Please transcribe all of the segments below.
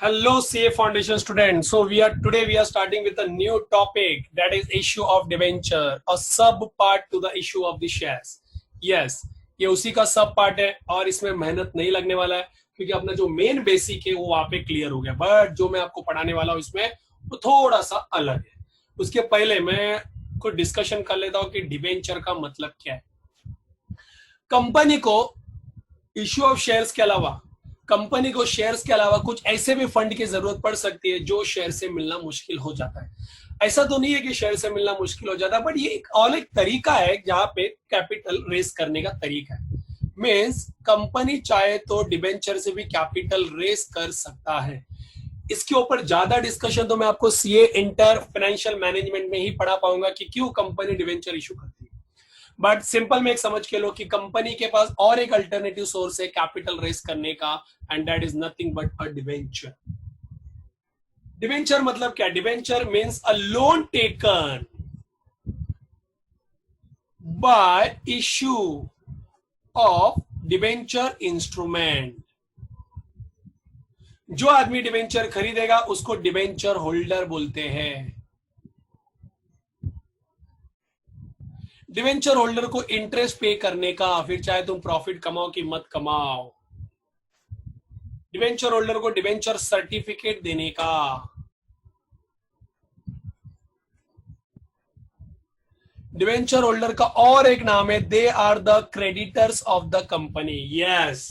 Hello, CA Foundation students. So we are starting with a new topic, that is issue of debenture, a sub part to the issue of the shares. Yes, ये उसी का सब part है और इसमें मेहनत नहीं लगने वाला है क्योंकि अपना जो मेन बेसिक है वो वहां पे क्लियर हो गया। बट जो मैं आपको पढ़ाने वाला हूँ इसमें वो थोड़ा सा अलग है। उसके पहले मैं कुछ डिस्कशन कर लेता हूँ कि डिबेंचर का मतलब क्या है। कंपनी को इश्यू ऑफ शेयर्स के अलावा कंपनी को शेयर्स के अलावा कुछ ऐसे भी फंड की जरूरत पड़ सकती है जो शेयर से मिलना मुश्किल हो जाता है। ऐसा तो नहीं है कि शेयर से मिलना मुश्किल हो जाता है, बट ये एक और एक तरीका है जहां पे कैपिटल रेस करने का तरीका है। मींस कंपनी चाहे तो डिबेंचर से भी कैपिटल रेस कर सकता है। इसके ऊपर ज्यादा डिस्कशन तो मैं आपको सीए इंटर फाइनेंशियल मैनेजमेंट में ही पढ़ा पाऊंगा कि क्यों कंपनी डिबेंचर इशू करती है। बट सिंपल में एक समझ के लो कि कंपनी के पास और एक अल्टरनेटिव सोर्स है कैपिटल रेस करने का, and that is nothing but a debenture. Debenture मतलब क्या? Debenture means a loan taken by issue of debenture instrument. जो आदमी डिबेंचर खरीदेगा उसको डिबेंचर होल्डर बोलते हैं। डिवेंचर होल्डर को इंटरेस्ट पे करने का, फिर चाहे तुम प्रॉफिट कमाओ कि मत कमाओ, डिवेंचर होल्डर को डिवेंचर सर्टिफिकेट देने का, डिवेंचर होल्डर का और एक नाम है they are the creditors of the company. Yes,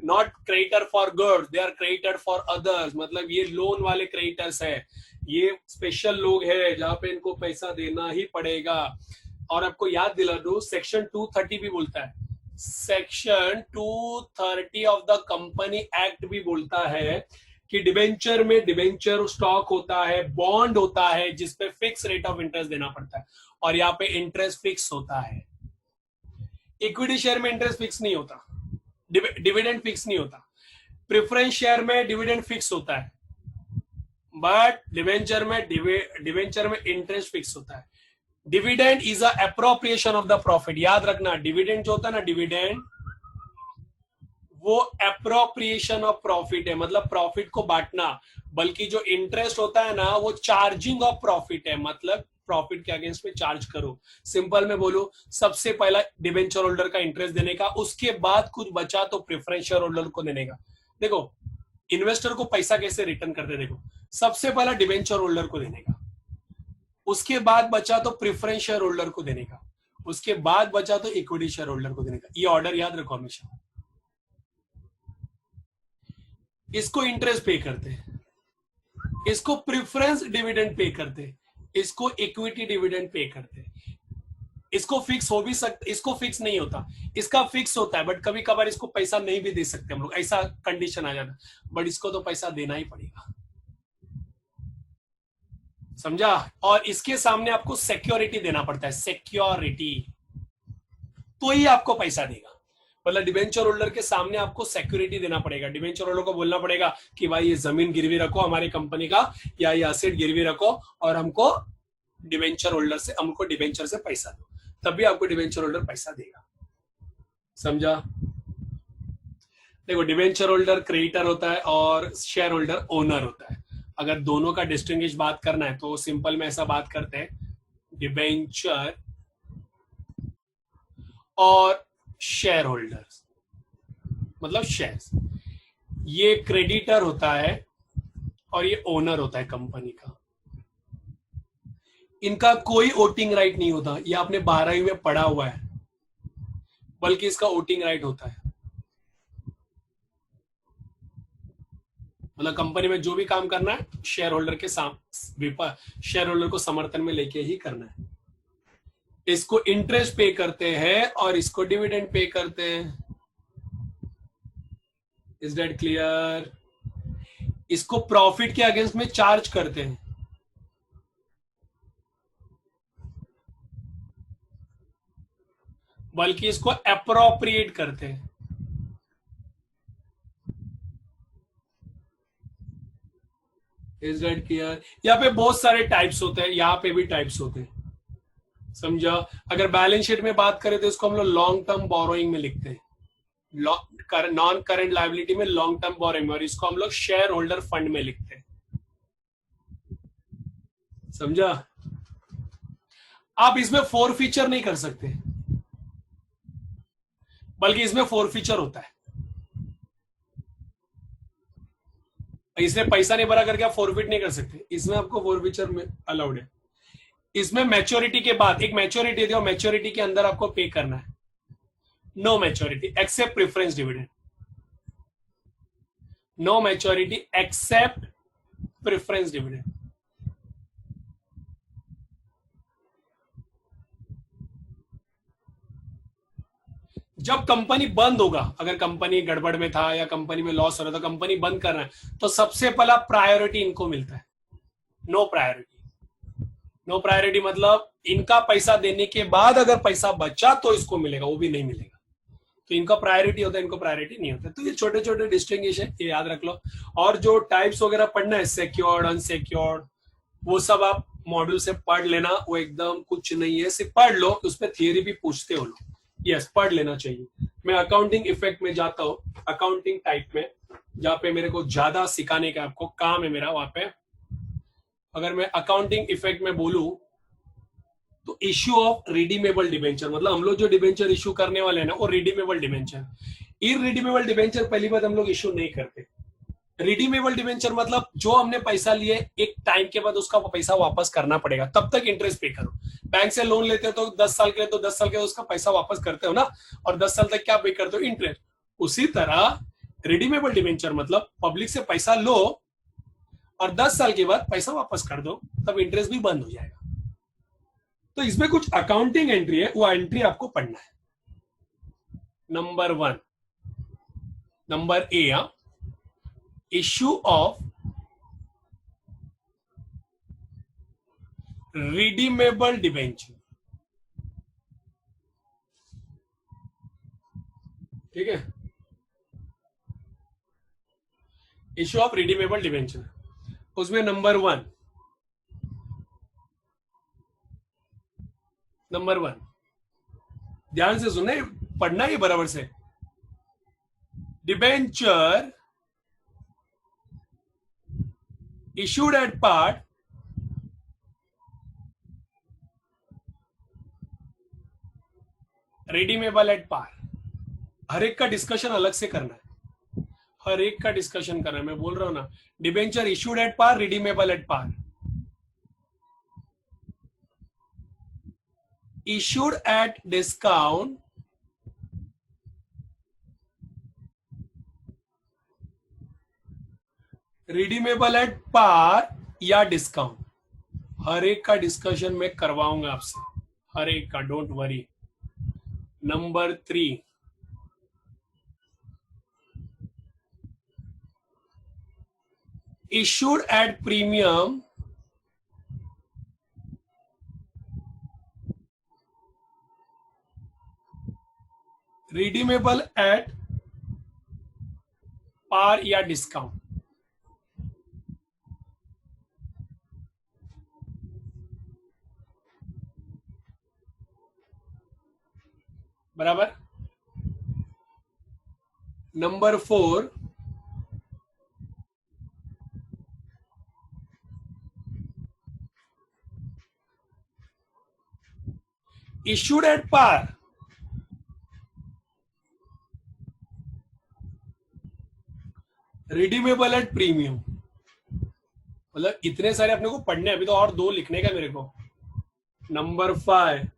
not creditor for goods, they are creditor for others. मतलब ये लोन वाले क्रेडिटर्स है, ये स्पेशल लोग है जहां पे इनको पैसा देना ही पड़ेगा। और आपको याद दिला दो, सेक्शन 230 भी बोलता है, section 230 of the company act भी बोलता है कि डिबेंचर में डिबेंचर स्टॉक होता है, बॉन्ड होता है जिसपे फिक्स रेट ऑफ इंटरेस्ट देना पड़ता है, और यहाँ पे इंटरेस्ट फिक्स होता है। इक्विटी शेयर में इंटरेस्ट फिक्स नहीं होता, डिविडेंड फिक्स नहीं होता। प्रेफरेंस शेयर में डिविडेंड फिक्स होता है, बट डिबेंचर में इंटरेस्ट फिक्स होता है। Dividend is a appropriation of the profit. याद रखना, डिविडेंड जो होता है ना, डिविडेंड वो एप्रोप्रिएशन ऑफ प्रॉफिट है, मतलब प्रॉफिट को बांटना। बल्कि जो इंटरेस्ट होता है ना वो चार्जिंग ऑफ प्रॉफिट है, मतलब प्रॉफिट के अगेंस्ट में चार्ज करो। सिंपल में बोलो, सबसे पहला डिबेंचर होल्डर का इंटरेस्ट देने का, उसके बाद कुछ बचा तो प्रेफरेंस शेयर होल्डर को देने का। देखो इन्वेस्टर को पैसा कैसे रिटर्न करते, देखो सबसे पहला डिबेंचर होल्डर को देने का, उसके बाद बचा तो प्रेफरेंस शेयर होल्डर को देने का, उसके बाद बचा तो इक्विटी शेयर होल्डर को देने का। ये ऑर्डर याद रखो हमेशा। इसको इंटरेस्ट पे करते हैं, इसको प्रेफरेंस डिविडेंड पे करते हैं, इसको इक्विटी डिविडेंड पे करते हैं। इसको फिक्स हो भी सकता, इसको फिक्स नहीं होता, इसका फिक्स होता है, बट कभी कभार इसको पैसा नहीं भी दे सकते हम लोग, ऐसा कंडीशन आ जाता, बट इसको तो पैसा देना ही पड़ेगा। समझा? और इसके सामने आपको सिक्योरिटी देना पड़ता है, सिक्योरिटी, तो ही आपको पैसा देगा। मतलब डिबेंचर होल्डर के सामने आपको सिक्योरिटी देना पड़ेगा। डिबेंचर होल्डर को बोलना पड़ेगा कि भाई ये जमीन गिरवी रखो हमारी कंपनी का, या ये असेट गिरवी रखो और हमको डिबेंचर होल्डर से, हमको डिबेंचर से पैसा दो, तभी आपको डिबेंचर होल्डर पैसा देगा। समझा? देखो डिबेंचर होल्डर क्रेडिटर होता है और शेयर होल्डर ओनर होता है। अगर दोनों का डिस्टिंग्विश बात करना है तो सिंपल में ऐसा बात करते हैं, डिबेंचर और शेयर होल्डर्स, मतलब शेयर्स, ये क्रेडिटर होता है और ये ओनर होता है कंपनी का। इनका कोई वोटिंग राइट नहीं होता, ये आपने 12वीं में पढ़ा हुआ है, बल्कि इसका वोटिंग राइट होता है। मतलब कंपनी में जो भी काम करना है शेयर होल्डर के शेयर होल्डर को समर्थन में लेके ही करना है। इसको इंटरेस्ट पे करते हैं और इसको डिविडेंड पे करते हैं। Is that clear? इसको प्रॉफिट के अगेंस्ट में चार्ज करते हैं, बल्कि इसको अप्रोप्रिएट करते हैं। Is that clear? यहाँ पे बहुत सारे टाइप्स होते हैं, यहाँ पे भी टाइप्स होते हैं। समझा? अगर बैलेंस शीट में बात करें तो इसको हम लोग लॉन्ग टर्म बोरोइंग में लिखते हैं, नॉन करंट लायबिलिटी में लॉन्ग टर्म बोरोइंग, और इसको हम लोग शेयर होल्डर फंड में लिखते हैं। समझा? आप इसमें फोर फीचर नहीं कर सकते, बल्कि इसमें फोर फीचर होता है। इसमें पैसा नहीं भरा करके आप फॉरफिट नहीं कर सकते, इसमें आपको फोर फीचर में अलाउड है। इसमें मैच्योरिटी के बाद एक मैच्योरिटी दो, मैच्योरिटी के अंदर आपको पे करना है। No maturity except preference dividend, no maturity except preference dividend. जब कंपनी बंद होगा, अगर कंपनी गड़बड़ में था या कंपनी में लॉस हो रहा था, कंपनी बंद कर रहा है, तो सबसे पहला प्रायोरिटी इनको मिलता है। नो प्रायोरिटी, नो प्रायोरिटी मतलब इनका पैसा देने के बाद अगर पैसा बचा तो इसको मिलेगा, वो भी नहीं मिलेगा। तो इनका प्रायोरिटी होता है, इनको प्रायोरिटी नहीं होता। तो ये छोटे छोटे डिस्टिंग्विशन ये याद रख लो। और जो टाइप्स वगैरह पढ़ना है, सिक्योर्ड, अनसिक्योर्ड, वो सब आप मॉड्यूल से पढ़ लेना। वो एकदम कुछ नहीं है, सिर्फ पढ़ लो, उसमें थियरी भी पूछते हो लोग, यस पढ़ लेना चाहिए। मैं अकाउंटिंग इफेक्ट में जाता हूँ, अकाउंटिंग टाइप में, जहां पे मेरे को ज्यादा सिखाने का आपको काम है मेरा। वहां पे अगर मैं अकाउंटिंग इफेक्ट में बोलूं तो इश्यू ऑफ रिडीमेबल डिबेंचर, मतलब हम लोग जो डिबेंचर इश्यू करने वाले हैं ना, वो रिडीमेबल डिबेंचर। इररिडीमेबल डिबेंचर पहली बात हम लोग इश्यू नहीं करते। रिडीमेबल डिबेंचर मतलब जो हमने पैसा लिए, एक टाइम के बाद उसका पैसा वापस करना पड़ेगा, तब तक इंटरेस्ट पे करो। बैंक से लोन लेते हो तो 10 साल के लिए, तो 10 साल के उसका पैसा वापस करते हो ना, और 10 साल तक क्या पे करते हो? इंटरेस्ट। उसी तरह रिडीमेबल डिबेंचर मतलब पब्लिक से पैसा लो और 10 साल के बाद पैसा वापस कर दो, तब इंटरेस्ट भी बंद हो जाएगा। तो इसमें कुछ अकाउंटिंग एंट्री है, वो एंट्री आपको पढ़ना है। Number 1, number A, issue of redeemable debenture. ठीक है, इश्यू ऑफ रिडीमेबल डिबेंचर, उसमें नंबर 1, नंबर 1 ध्यान से सुनना, पढ़ना ही बराबर से। Debenture issued at par redeemable at par। हर एक का डिस्कशन अलग से करना है, हर एक का डिस्कशन करना है। मैं बोल रहा हूं ना, debenture issued at par, redeemable at par. Issued at discount, redeemable at par या डिस्काउंट, हर एक का डिस्कशन मैं करवाऊंगा आपसे, हर एक का, don't worry. Number 3, issued at premium redeemable at par या डिस्काउंट। बराबर। Number 4, issued at par redeemable at premium. मतलब इतने सारे अपने को पढ़ने, अभी तो और 2 लिखने का मेरे को। Number 5,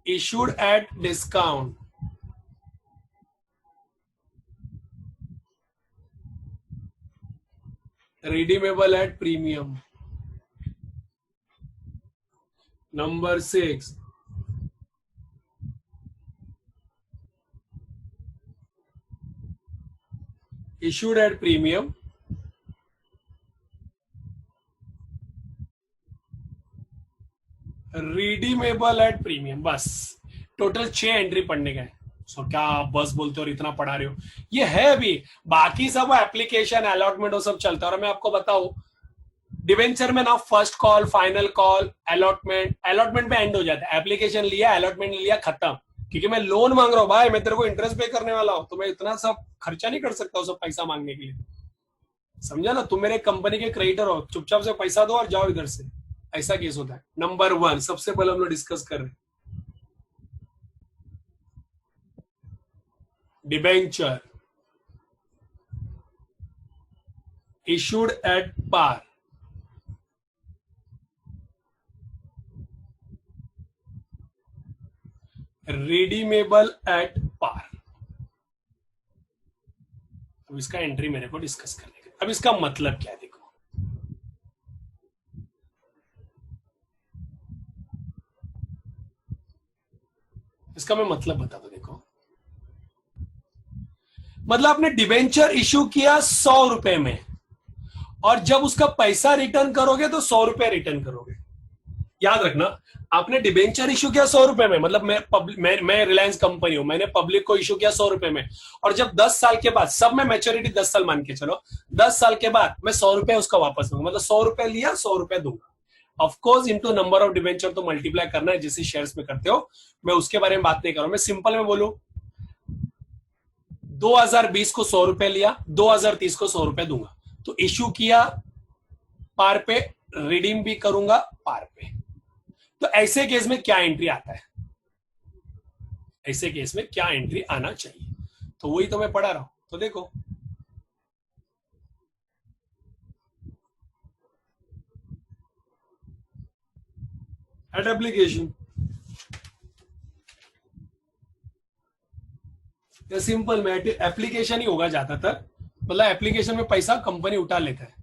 issued at discount, redeemable at premium। Number 6, issued at premium, redeemable at premium। बस टोटल 6 एंट्री पढ़ने का है। सो क्या आप बस बोलते हो और इतना पढ़ा रहे हो? ये है भी, बाकी सब एप्लीकेशन, अलॉटमेंट वो सब चलता है। और मैं आपको बताऊं, डिवेंचर में ना first call, final call, allotment पे एंड हो जाता है। एप्लीकेशन लिया, अलॉटमेंट लिया, खत्म। क्योंकि मैं लोन मांग रहा हूँ भाई, मैं तेरे को इंटरेस्ट पे करने वाला हूँ, तो मैं इतना सब खर्चा नहीं कर सकता सब पैसा मांगने के लिए। समझा ना? तुम मेरे कंपनी के क्रेडिटर हो, चुपचाप से पैसा दो और जाओ इधर से। ऐसा केस होता है। नंबर 1 सबसे पहले हम लोग डिस्कस कर रहे हैं debenture issued at par, redeemable at par। अब इसका एंट्री मेरे को डिस्कस करने का। अब इसका मतलब क्या है देखो, इसका मैं मतलब बता दो। देखो मतलब आपने डिबेंचर इशू किया 100 रुपए में, और जब उसका पैसा रिटर्न करोगे तो 100 रुपए रिटर्न करोगे। याद रखना, आपने डिबेंचर इशू किया 100 रुपए में, मतलब मैं रिलायंस कंपनी हूं, मैंने पब्लिक को इशू किया 100 रुपए में, और जब 10 साल के बाद, सब में मैच्योरिटी 10 साल मान के चलो, 10 साल के बाद मैं 100 रुपए उसका वापस दूंगा। मतलब 100 रुपए लिया, 100 रुपए दूंगा। Of course into number of debenture तो मल्टीप्लाई करना है, जिसे शेयर्स में करते हो। मैं उसके बारे में बात नहीं कर रहा हूं, मैं सिंपल में बोलूं, 2020 को 100 रुपए लिया, 2030 को 100 रुपए दूंगा। तो इशू किया पार पे, रिडीम भी करूंगा पार पे। तो ऐसे केस में क्या एंट्री आता है, ऐसे केस में क्या एंट्री आना चाहिए, तो वही तो मैं पढ़ा रहा हूं। तो देखो एट एप्लीकेशन, सिंपल में एप्लीकेशन ही होगा ज्यादातर। मतलब एप्लीकेशन में पैसा कंपनी उठा लेता है।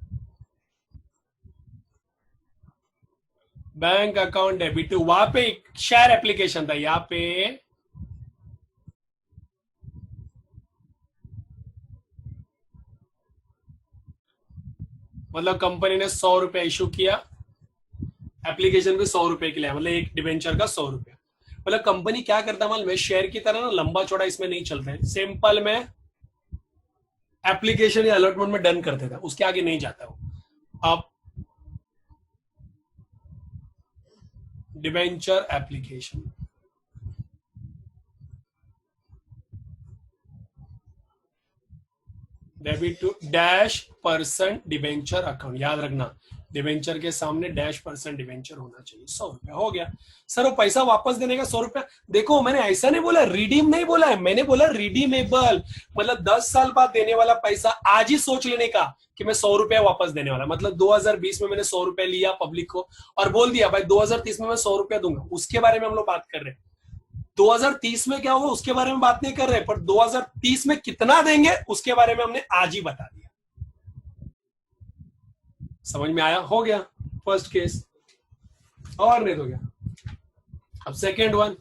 बैंक अकाउंट डेबिट, वहां पे शेयर एप्लीकेशन था, यहां पे मतलब कंपनी ने 100 रुपए इशू किया, एप्लीकेशन भी 100 रुपए के लिए, मतलब एक डिवेंचर का 100 रुपया। मतलब कंपनी क्या करता है मालूम है, शेयर की तरह ना लंबा चौड़ा इसमें नहीं चलता है, सिंपल में एप्लीकेशन या अलॉटमेंट में डन कर देता, उसके आगे नहीं जाता वो। अब debenture application, debit to dash percent debenture account. याद रखना, डिवेंचर के सामने डैश परसेंट डिवेंचर होना चाहिए। 100 रुपया हो गया सर, वो पैसा वापस देने का 100 रुपया। देखो मैंने ऐसा नहीं बोला, रिडीम नहीं बोला है, मैंने बोला रिडीमेबल। मतलब 10 साल बाद देने वाला पैसा आज ही सोच लेने का कि मैं 100 रुपया वापस देने वाला। मतलब 2020 में मैंने 100 रुपया लिया पब्लिक को और बोल दिया भाई 2030 में मैं 100 रुपया दूंगा, उसके बारे में हम लोग बात कर रहे हैं। 2030 में क्या होगा उसके बारे में बात नहीं कर रहे, पर 2030 में कितना देंगे उसके बारे में हमने आज ही बता दिया। समझ में आया? हो गया फर्स्ट केस, और नहीं तो क्या। अब second one,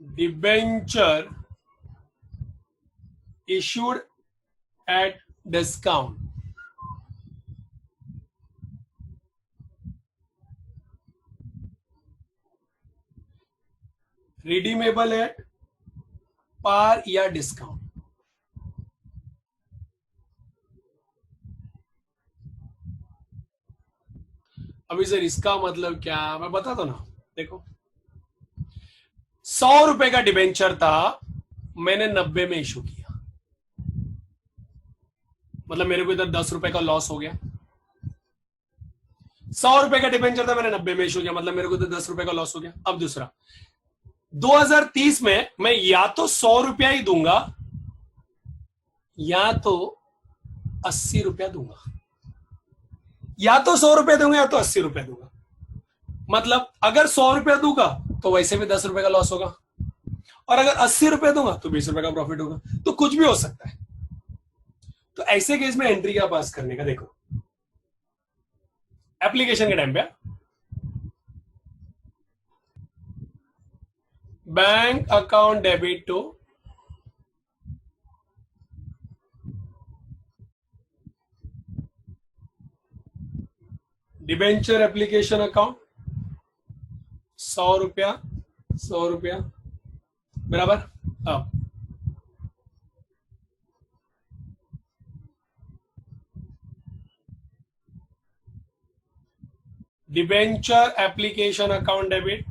debenture issued at discount, redeemable at par या डिस्काउंट। अभी सर इसका मतलब क्या, मैं बता दो ना। देखो 100 रुपए का डिबेंचर था, मैंने 90 में इशू किया, मतलब मेरे को इधर 10 रुपए का लॉस हो गया। 100 रुपए का डिबेंचर था, मैंने 90 में इशू किया, मतलब मेरे को इधर 10 रुपए का लॉस हो गया। अब दूसरा, 2030 में मैं या तो 100 रुपया ही दूंगा या तो 80 रुपया दूंगा, या तो 100 रुपया दूंगा या तो 80 रुपया दूंगा। मतलब अगर 100 रुपया दूंगा तो वैसे भी 10 रुपए का लॉस होगा, और अगर 80 रुपया दूंगा तो 20 रुपए का प्रॉफिट होगा। तो कुछ भी हो सकता है। तो ऐसे केस में एंट्री क्या पास करने का, देखो एप्लीकेशन के टाइम पे bank account debit to debenture application account, 100 रुपया 100 रुपया बराबर। अब debenture application account debit,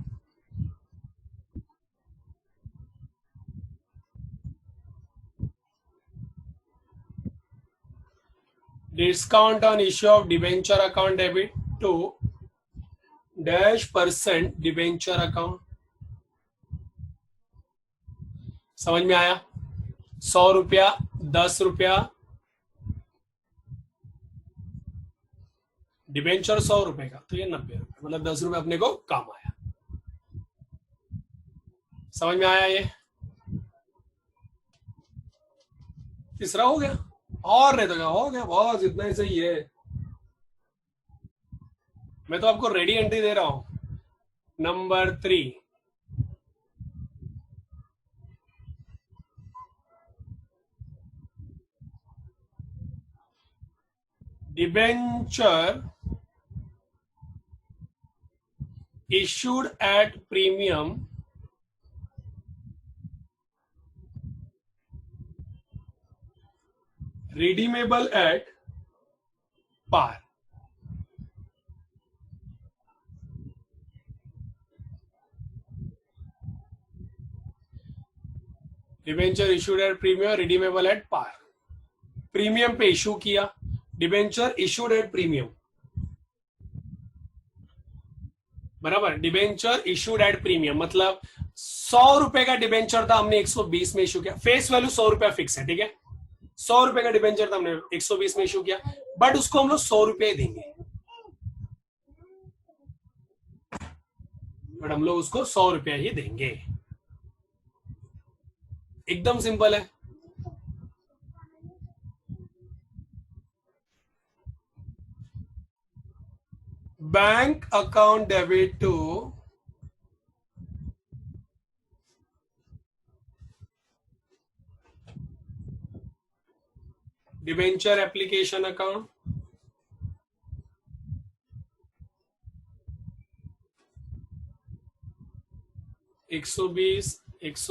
discount on issue of debenture account debit to -% debenture account। समझ में आया? 100 रुपया, 10 रुपया, डिबेंचर 100 रुपए का तो ये 90 रुपए, मतलब 10 रुपए अपने को काम आया। समझ में आया? ये तीसरा हो गया, और नहीं तो क्या, हो गया बॉस, इतना ही सही है। मैं तो आपको रेडी एंट्री दे रहा हूं। Number 3, debenture issued at premium redeemable at par। Debenture issued at premium redeemable at par, premium पे इशू किया, डिबेंचर इशूड एट प्रीमियम, बराबर। डिबेंचर इशूड एट प्रीमियम मतलब 100 रुपए का डिबेंचर था, हमने 120 में इशू किया। फेस वैल्यू 100 रुपया फिक्स है, ठीक है। 100 रुपए का डिबेंचर था, हमने 120 में इशू किया, बट उसको हम लोग 100 रुपए देंगे, बट हम लोग उसको 100 रुपया ही देंगे। एकदम सिंपल है। Bank account debit to debenture application account, एक सौ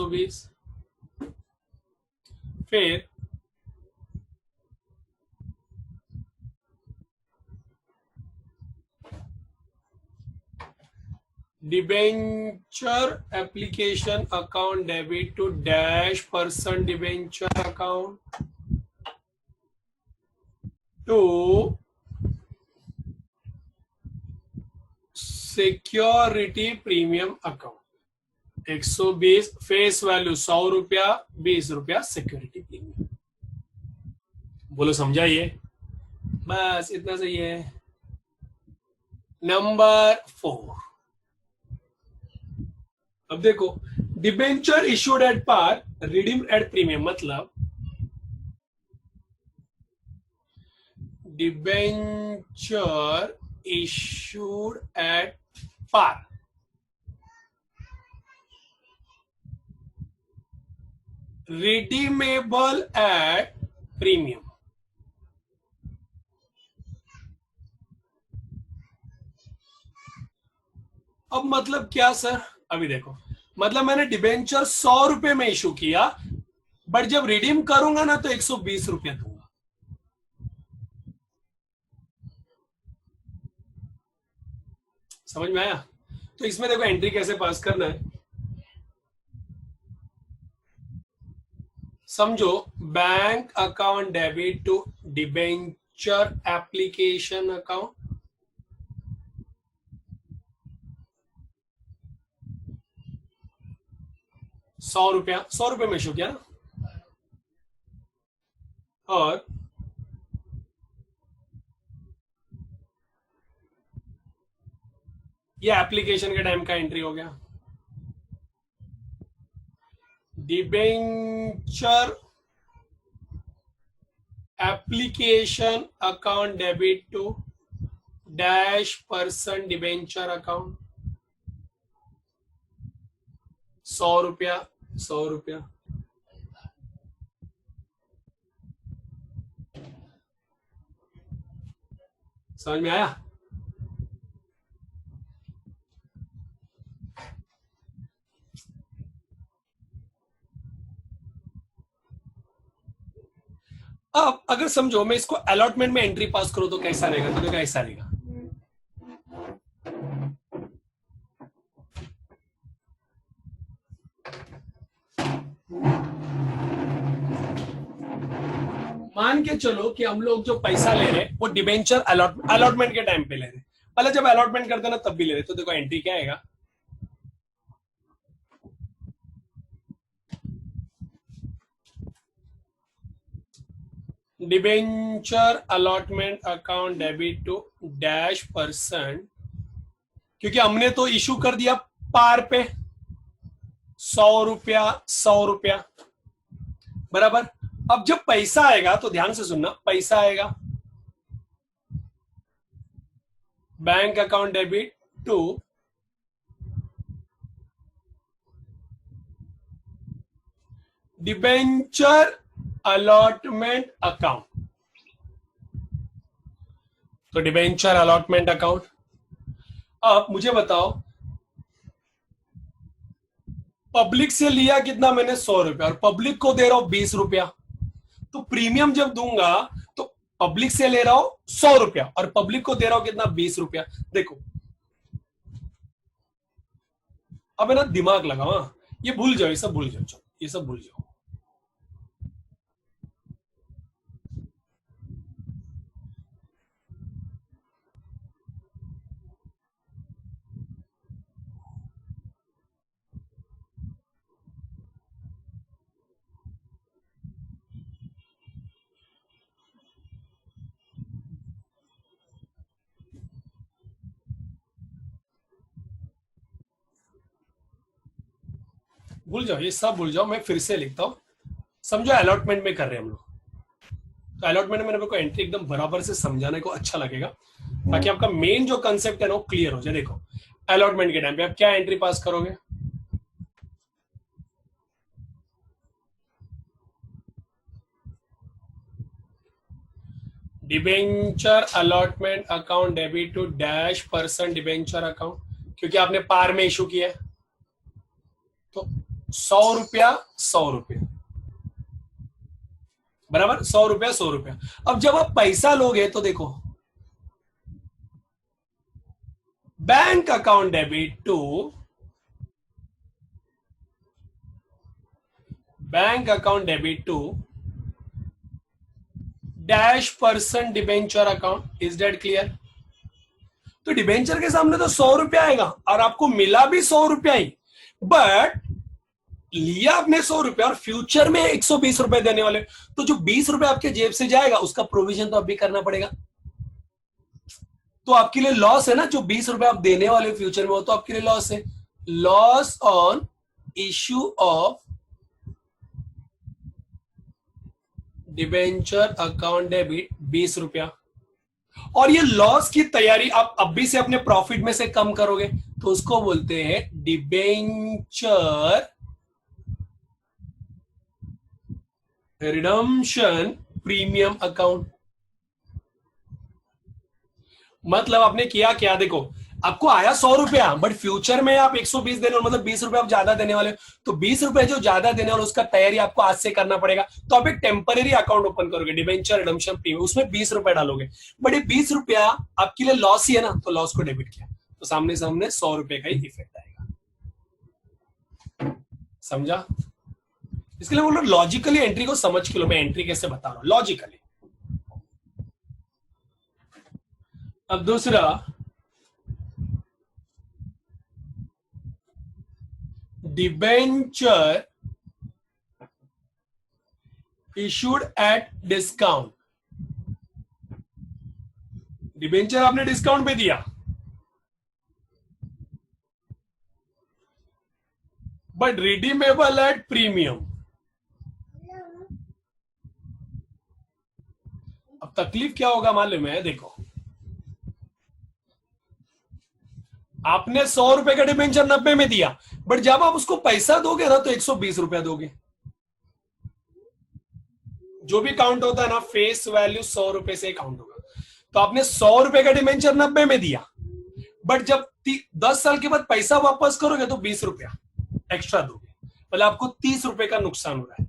बीस, फिर debenture application account debit to -% debenture account to security premium account. 120 face value 100 रुपया, 20 रुपया सिक्योरिटी प्रीमियम। बोलो समझा ये? बस इतना सही है। नंबर 4, अब देखो, debenture issued at par redeem at premium मतलब debenture issued at par redeemable at premium. अब मतलब क्या सर? अभी देखो, मतलब मैंने डिबेंचर 100 रुपए में इशू किया, बट जब रिडीम करूंगा ना तो 120 रुपया दूंगा। समझ में आया? तो इसमें देखो एंट्री कैसे पास करना है, समझो। Bank account debit to debenture application account, 100 रुपए में इशू किया ना, और ये एप्लीकेशन के टाइम का एंट्री हो गया। Debenture application account debit to -% debenture account, 100 रुपया, 100 रुपया। समझ में आया? अब अगर समझो मैं इसको अलॉटमेंट में एंट्री पास करूं तो कैसा रहेगा, तो देखो ऐसा रहेगा। मान के चलो कि हम लोग जो पैसा ले रहे हैं वो डिबेंचर अलॉटमेंट के टाइम पे ले रहे हैं, पहले जब अलॉटमेंट करते ना तब भी ले रहे, तो देखो एंट्री क्या आएगा, debenture allotment account debit to dash percent, क्योंकि हमने तो इशू कर दिया पार पे 100 रुपया 100 रुपया, बराबर। अब जब पैसा आएगा तो ध्यान से सुनना, पैसा आएगा bank account debit to debenture allotment account, तो डिबेंचर अलॉटमेंट अकाउंट। अब मुझे बताओ पब्लिक से लिया कितना मैंने 100 रुपया और पब्लिक को दे रहा हूं 20 रुपया, तो प्रीमियम जब दूंगा तो पब्लिक से ले रहा हूं 100 रुपया और पब्लिक को दे रहा हूं कितना 20 रुपया। देखो अब है ना दिमाग लगाओ, ये भूल जाओ, ये सब भूल जाओ, ये सब भूल जाओ। भूल जाओ, ये सब भूल जाओ, मैं फिर से लिखता हूं। समझो अलॉटमेंट में कर रहे हैं हम लोग, तो अलॉटमेंट में मेरे को एंट्री एकदम बराबर से समझाने को अच्छा लगेगा, ताकि आपका मेन जो कंसेप्ट है ना वो क्लियर हो जाए। देखो अलॉटमेंट के टाइम पे आप क्या एंट्री पास करोगे, debenture allotment account debit to dash percent debenture account, क्योंकि आपने पार में इशू किया है, तो 100 रुपया 100 रुपया, बराबर 100 रुपया 100 रुपया। अब जब आप पैसा लोगे तो देखो bank account debit to bank account debit to dash percent debenture account, is that clear. तो डिबेंचर के सामने तो 100 रुपया आएगा और आपको मिला भी 100 रुपया ही, बट लिया आपने 100 रुपया और फ्यूचर में 120 रुपए देने वाले, तो जो 20 रुपए आपके जेब से जाएगा उसका प्रोविजन तो अभी करना पड़ेगा, तो आपके लिए लॉस है ना। जो 20 रुपए आप देने वाले फ्यूचर में हो तो आपके लिए लॉस है, loss on issue of debenture account debit 20 रुपया। और ये लॉस की तैयारी आप अभी से अपने प्रॉफिट में से कम करोगे, तो उसको बोलते हैं डिबेंचर रिडम्पशन प्रीमियम अकाउंट। मतलब आपने किया क्या, देखो आपको आया 100 रुपया, बट फ्यूचर में आप 120 देने वाले, मतलब 20 रुपए आप ज्यादा देने वाले, तो 20 रुपए जो ज्यादा देने वाले उसका तैयारी आपको आज से करना पड़ेगा। तो आप एक टेम्पररी अकाउंट ओपन करोगे डिबेंचर रिडम्पशन प्रीमियम, उसमें 20 रुपए डालोगे, बट ये 20 रुपया आपके लिए लॉस ही है ना, तो लॉस को डेबिट किया, तो सामने सामने 100 रुपए का ही इफेक्ट आएगा। समझा। इसके लिए बोलो लॉजिकली एंट्री को समझ के लो, मैं एंट्री कैसे बता रहा हूं लॉजिकली। अब दूसरा, debenture issued at discount, debenture आपने डिस्काउंट पे दिया, बट रिडीमेबल एट प्रीमियम। अब तकलीफ क्या होगा मालूम है, देखो आपने 100 रुपए का डिबेंचर 90 में दिया, बट जब आप उसको पैसा दोगे ना तो 120 रुपया दोगे। जो भी काउंट होता है ना फेस वैल्यू 100 रुपए से काउंट होगा। तो आपने 100 रुपए का डिबेंचर 90 में दिया, बट जब 10 साल के बाद पैसा वापस करोगे तो 20 रुपया एक्स्ट्रा दोगे, मतलब आपको 30 रुपए का नुकसान हो रहा है।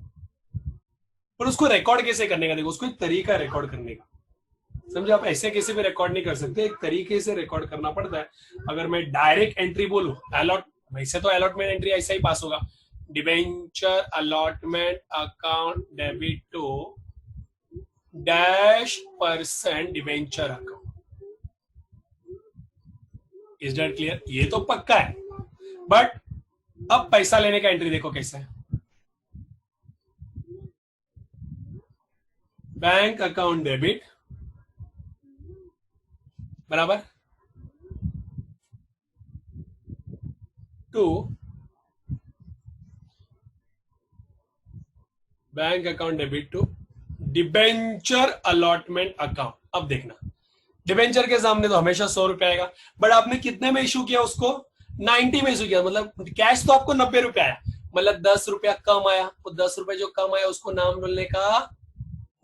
पर उसको रिकॉर्ड कैसे करने का, देखो उसको एक तरीका रिकॉर्ड करने का, समझे। आप ऐसे कैसे भी रिकॉर्ड नहीं कर सकते, एक तरीके से रिकॉर्ड करना पड़ता है। अगर मैं डायरेक्ट एंट्री बोलूं, अलॉट, वैसे तो अलॉटमेंट एंट्री ऐसा ही पास होगा, debenture allotment account debit to -% debenture account. Is that clear? ये तो पक्का है। बट अब पैसा लेने का एंट्री देखो कैसा है, बैंक अकाउंट डेबिट बराबर to bank account debit to debenture allotment account. अब देखना, डिबेंचर के सामने तो हमेशा 100 रुपए आएगा, बट आपने कितने में इशू किया उसको, 90 में इशू किया, मतलब कैश तो आपको 90 रुपए आया, मतलब 10 रुपया कम आया। तो 10 रुपए जो कम आया उसको नाम बोलने का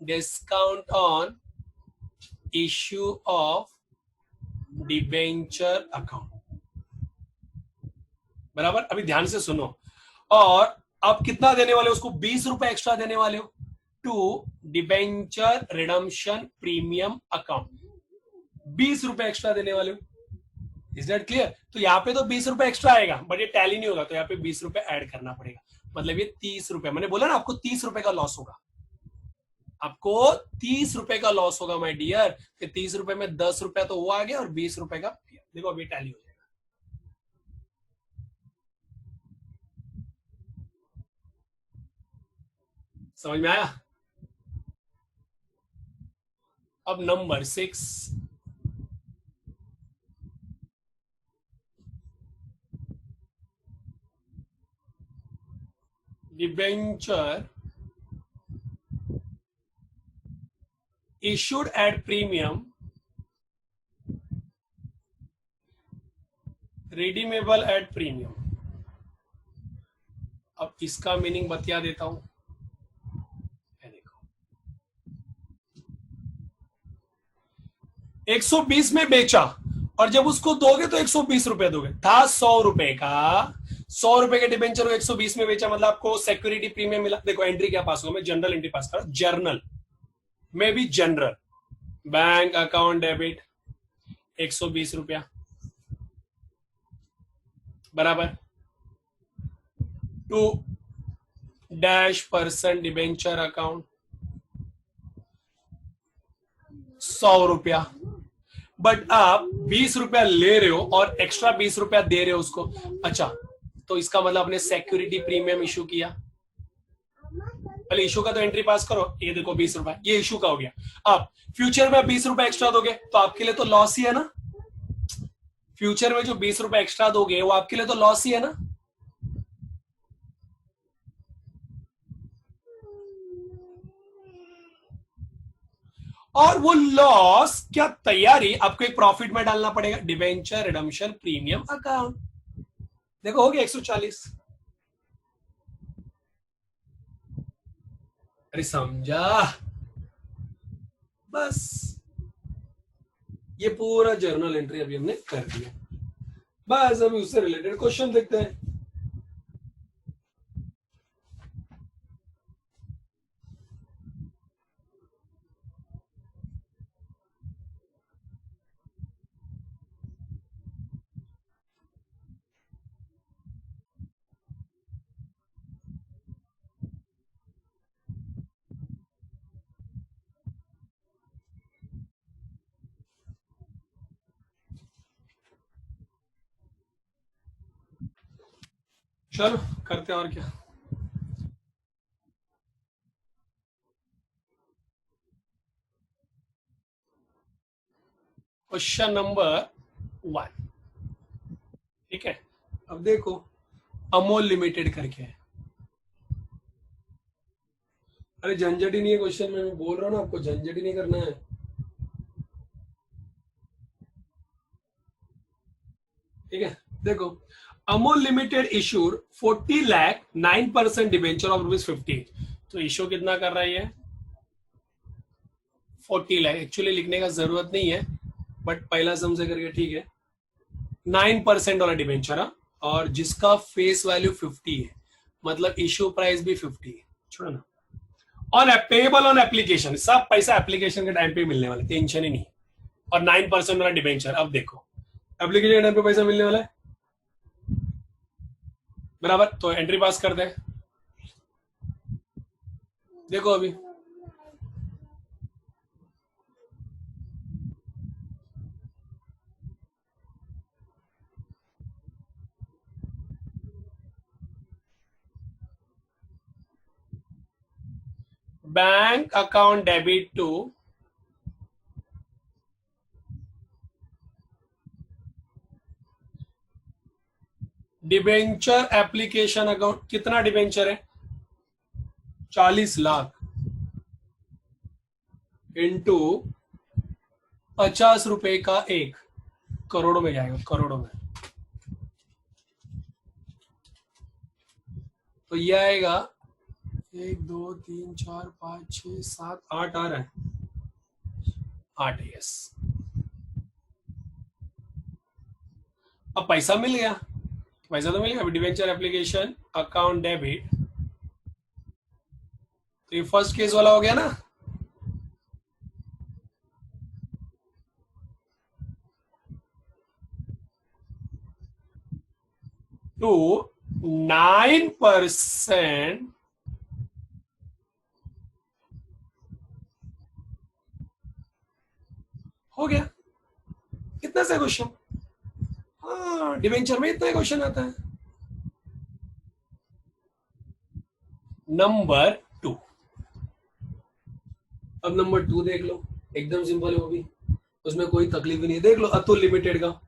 discount on issue of debenture account, बराबर। अभी ध्यान से सुनो, और आप कितना देने वाले हो उसको, 20 रुपए एक्स्ट्रा देने वाले हो to debenture redemption premium account, 20 रुपए एक्स्ट्रा देने वाले हो। Is that clear? तो यहाँ पे तो 20 रुपए एक्स्ट्रा आएगा, बट ये टैली नहीं होगा, तो यहाँ पे 20 रुपए ऐड करना पड़ेगा, मतलब ये 30 रुपए। मैंने बोला ना आपको 30 रुपए का लॉस होगा, आपको 30 रुपए का लॉस होगा माय डियर। 30 रुपए में 10 रुपया तो वो आ गया और 20 रुपए का, देखो अभी टैली हो जाएगा। समझ में आया? अब number 6, debenture issued at premium, redeemable at premium। अब इसका मीनिंग बता देता हूं, देखो 120 में बेचा, और जब उसको दोगे तो 120 रुपए दोगे, था 100 रुपए का, 100 रुपए के डिबेंचर को 120 में बेचा, मतलब आपको सिक्योरिटी प्रीमियम मिला। देखो एंट्री क्या पास होगा, मैं जनरल एंट्री पास कर, जर्नल में भी जनरल, बैंक अकाउंट डेबिट 120 रुपया बराबर टू -% डिबेंचर अकाउंट 100 रुपया। बट आप 20 रुपया ले रहे हो और एक्स्ट्रा 20 रुपया दे रहे हो उसको, अच्छा तो इसका मतलब आपने सिक्योरिटी प्रीमियम इशू किया। पहले इशू का तो एंट्री पास करो, ये देखो 20 रुपया, ये इशू का हो गया। अब फ्यूचर में 20 रुपया एक्स्ट्रा दोगे तो आपके लिए तो लॉस ही है ना, फ्यूचर में जो 20 रुपया एक्स्ट्रा दोगे वो आपके लिए तो लॉस ही है ना। और वो लॉस क्या तैयारी आपको एक प्रॉफिट में डालना पड़ेगा, डिबेंचर रिडम्पशन प्रीमियम अकाउंट। देखो हो गया 140। अरे समझा? बस ये पूरा जर्नल एंट्री अभी हमने कर दिया। बस अभी उससे रिलेटेड क्वेश्चन देखते हैं। चलो करते हैं, और क्या। क्वेश्चन नंबर 1, ठीक है। अब देखो अमोल लिमिटेड करके है, अरे झंझट ही नहीं है क्वेश्चन में, मैं बोल रहा हूं ना आपको, झंझट ही नहीं करना है। ठीक है, देखो Amol limited issued 40 lakh 9% debenture of ₹50। तो इशू कितना कर रहा है, 40 लाख। एक्चुअली लिखने का जरूरत नहीं है, बट पहला सम से करके ठीक है। 9% वाला डिबेंचर, और जिसका फेस वैल्यू 50 है, मतलब इशू प्राइस भी 50 है, छोड़ो ना। ऑन पेएबल ऑन एप्लीकेशन, सब पैसा एप्लीकेशन के टाइम पे मिलने वाला, टेंशन ही नहीं। और 9% वाला डिबेंचर, अब देखो एप्लीकेशन के टाइम पे पैसा मिलने वाला है, बराबर। तो एंट्री पास कर दे, देखो अभी bank account debit to debenture application account. कितना डिबेंचर है? 40 लाख इंटू 50 रुपए का एक, करोड़ों में जाएगा, करोड़ों में। तो ये आएगा 1 2 3 4 5 6 7 8 आ रहा है, 8, यस। अब पैसा मिल गया, पैसा तो मिल गया। डिबेंचर एप्लीकेशन अकाउंट डेबिट, तो ये फर्स्ट केस वाला हो गया ना। टू 9% हो गया। कितना सा क्वेश्चन? हाँ, डिबेंचर में इतना क्वेश्चन आता है। नंबर 2, अब नंबर 2 देख लो, एकदम सिंपल है वो भी, उसमें कोई तकलीफ ही नहीं। देख लो अतुल लिमिटेड का,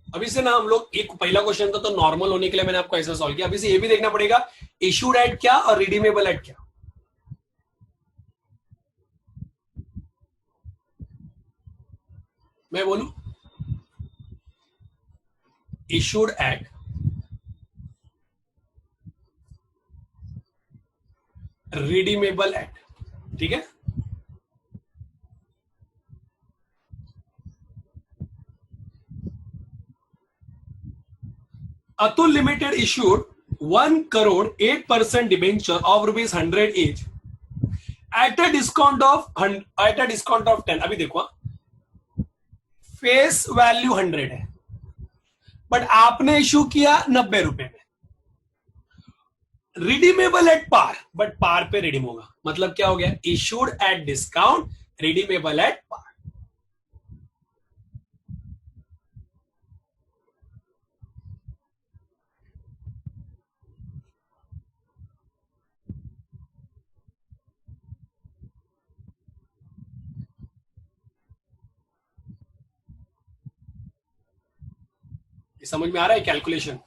अभी से ना हम लोग, एक पहला क्वेश्चन था तो नॉर्मल होने के लिए मैंने आपको ऐसा सॉल्व किया। अभी से ये भी देखना पड़ेगा इशूड एट क्या और रिडीमेबल एट क्या। मैं बोलूं इशूड एट रिडीमेबल एट, ठीक है। Atul limited issued 1 crore 8% debenture of ₹100 each at a discount of 10। अभी देखो, फेस वैल्यू 100 है, बट आपने इश्यू किया 90 रुपए में। Redeemable at par, but par पे रिडीम होगा, मतलब क्या हो गया? Issued at discount, redeemable at par. समझ में आ रहा है कैलकुलेशन?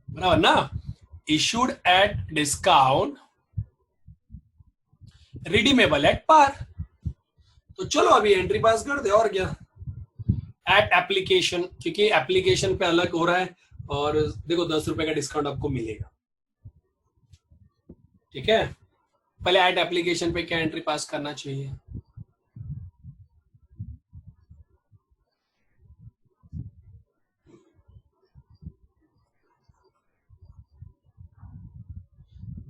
बराबर ना। Issued at discount, redeemable at par. तो चलो अभी एंट्री पास कर दे, और क्या। एट एप्लीकेशन, क्योंकि एप्लीकेशन पे अलग हो रहा है, और देखो 10 रुपए का डिस्काउंट आपको मिलेगा, ठीक है। पहले एट एप्लीकेशन पे क्या एंट्री पास करना चाहिए?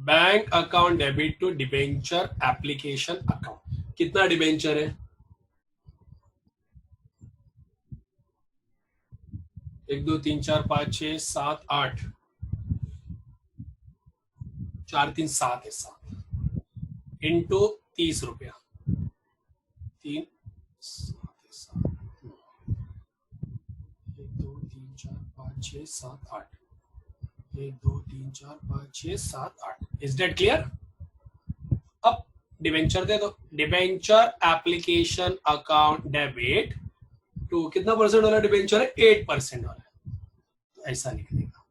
Bank account debit to debenture application account. कितना डिबेंचर है? 1 2 3 4 5 6 7 8, 4 3 7 है, 7 इंटू 30 रुपया, 3 7 1 2 3 4 5 6 7 8, 1 2 3 4 5 6 7 8। Is that clear? अब डिबेंचर दे दो। Debenture application account debit to, कितना परसेंट वाला डिबेंचर है? 8% वाला है, तो ऐसा लिखने का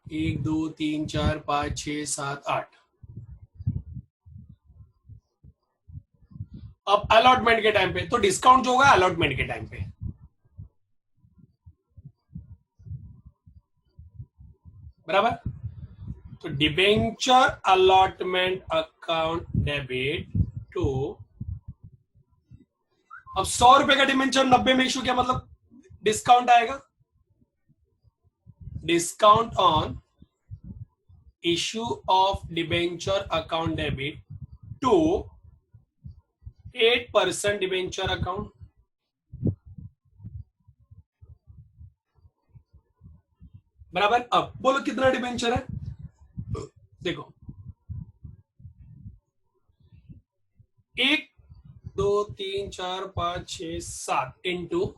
1 2 3 4 5 6 7 8। अब अलॉटमेंट के टाइम पे तो डिस्काउंट जो होगा अलॉटमेंट के टाइम पे, बराबर। तो debenture allotment account debit to, अब 100 रुपए का डिबेंचर 90 में इशू किया, मतलब डिस्काउंट आएगा, discount on issue of debenture account debit to 8% debenture account. बराबर। अब बोलो कितना डिबेंचर है, देखो 1 2 3 4 5 6 7 इंटू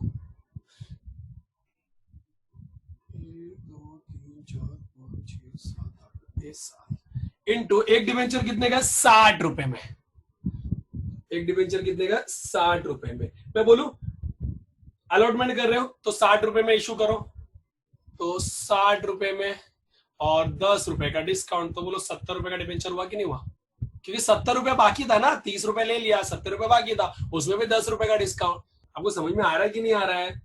7 एक डिबेंचर कितने का, 60 रुपए में। एक डिबेंचर कितने का, 60 रुपए में। मैं बोलूं अलॉटमेंट कर रहे हो तो 60 रुपए में इशू करो, तो 60 रुपए में और 10 रुपए का डिस्काउंट, तो बोलो 70 रुपए का डिबेंचर हुआ कि नहीं हुआ, क्योंकि 70 रुपए बाकी था ना, 30 रुपए ले लिया, 70 रुपए बाकी था, उसमें भी 10 रुपए का डिस्काउंट। आपको समझ में आ रहा है कि नहीं आ रहा है?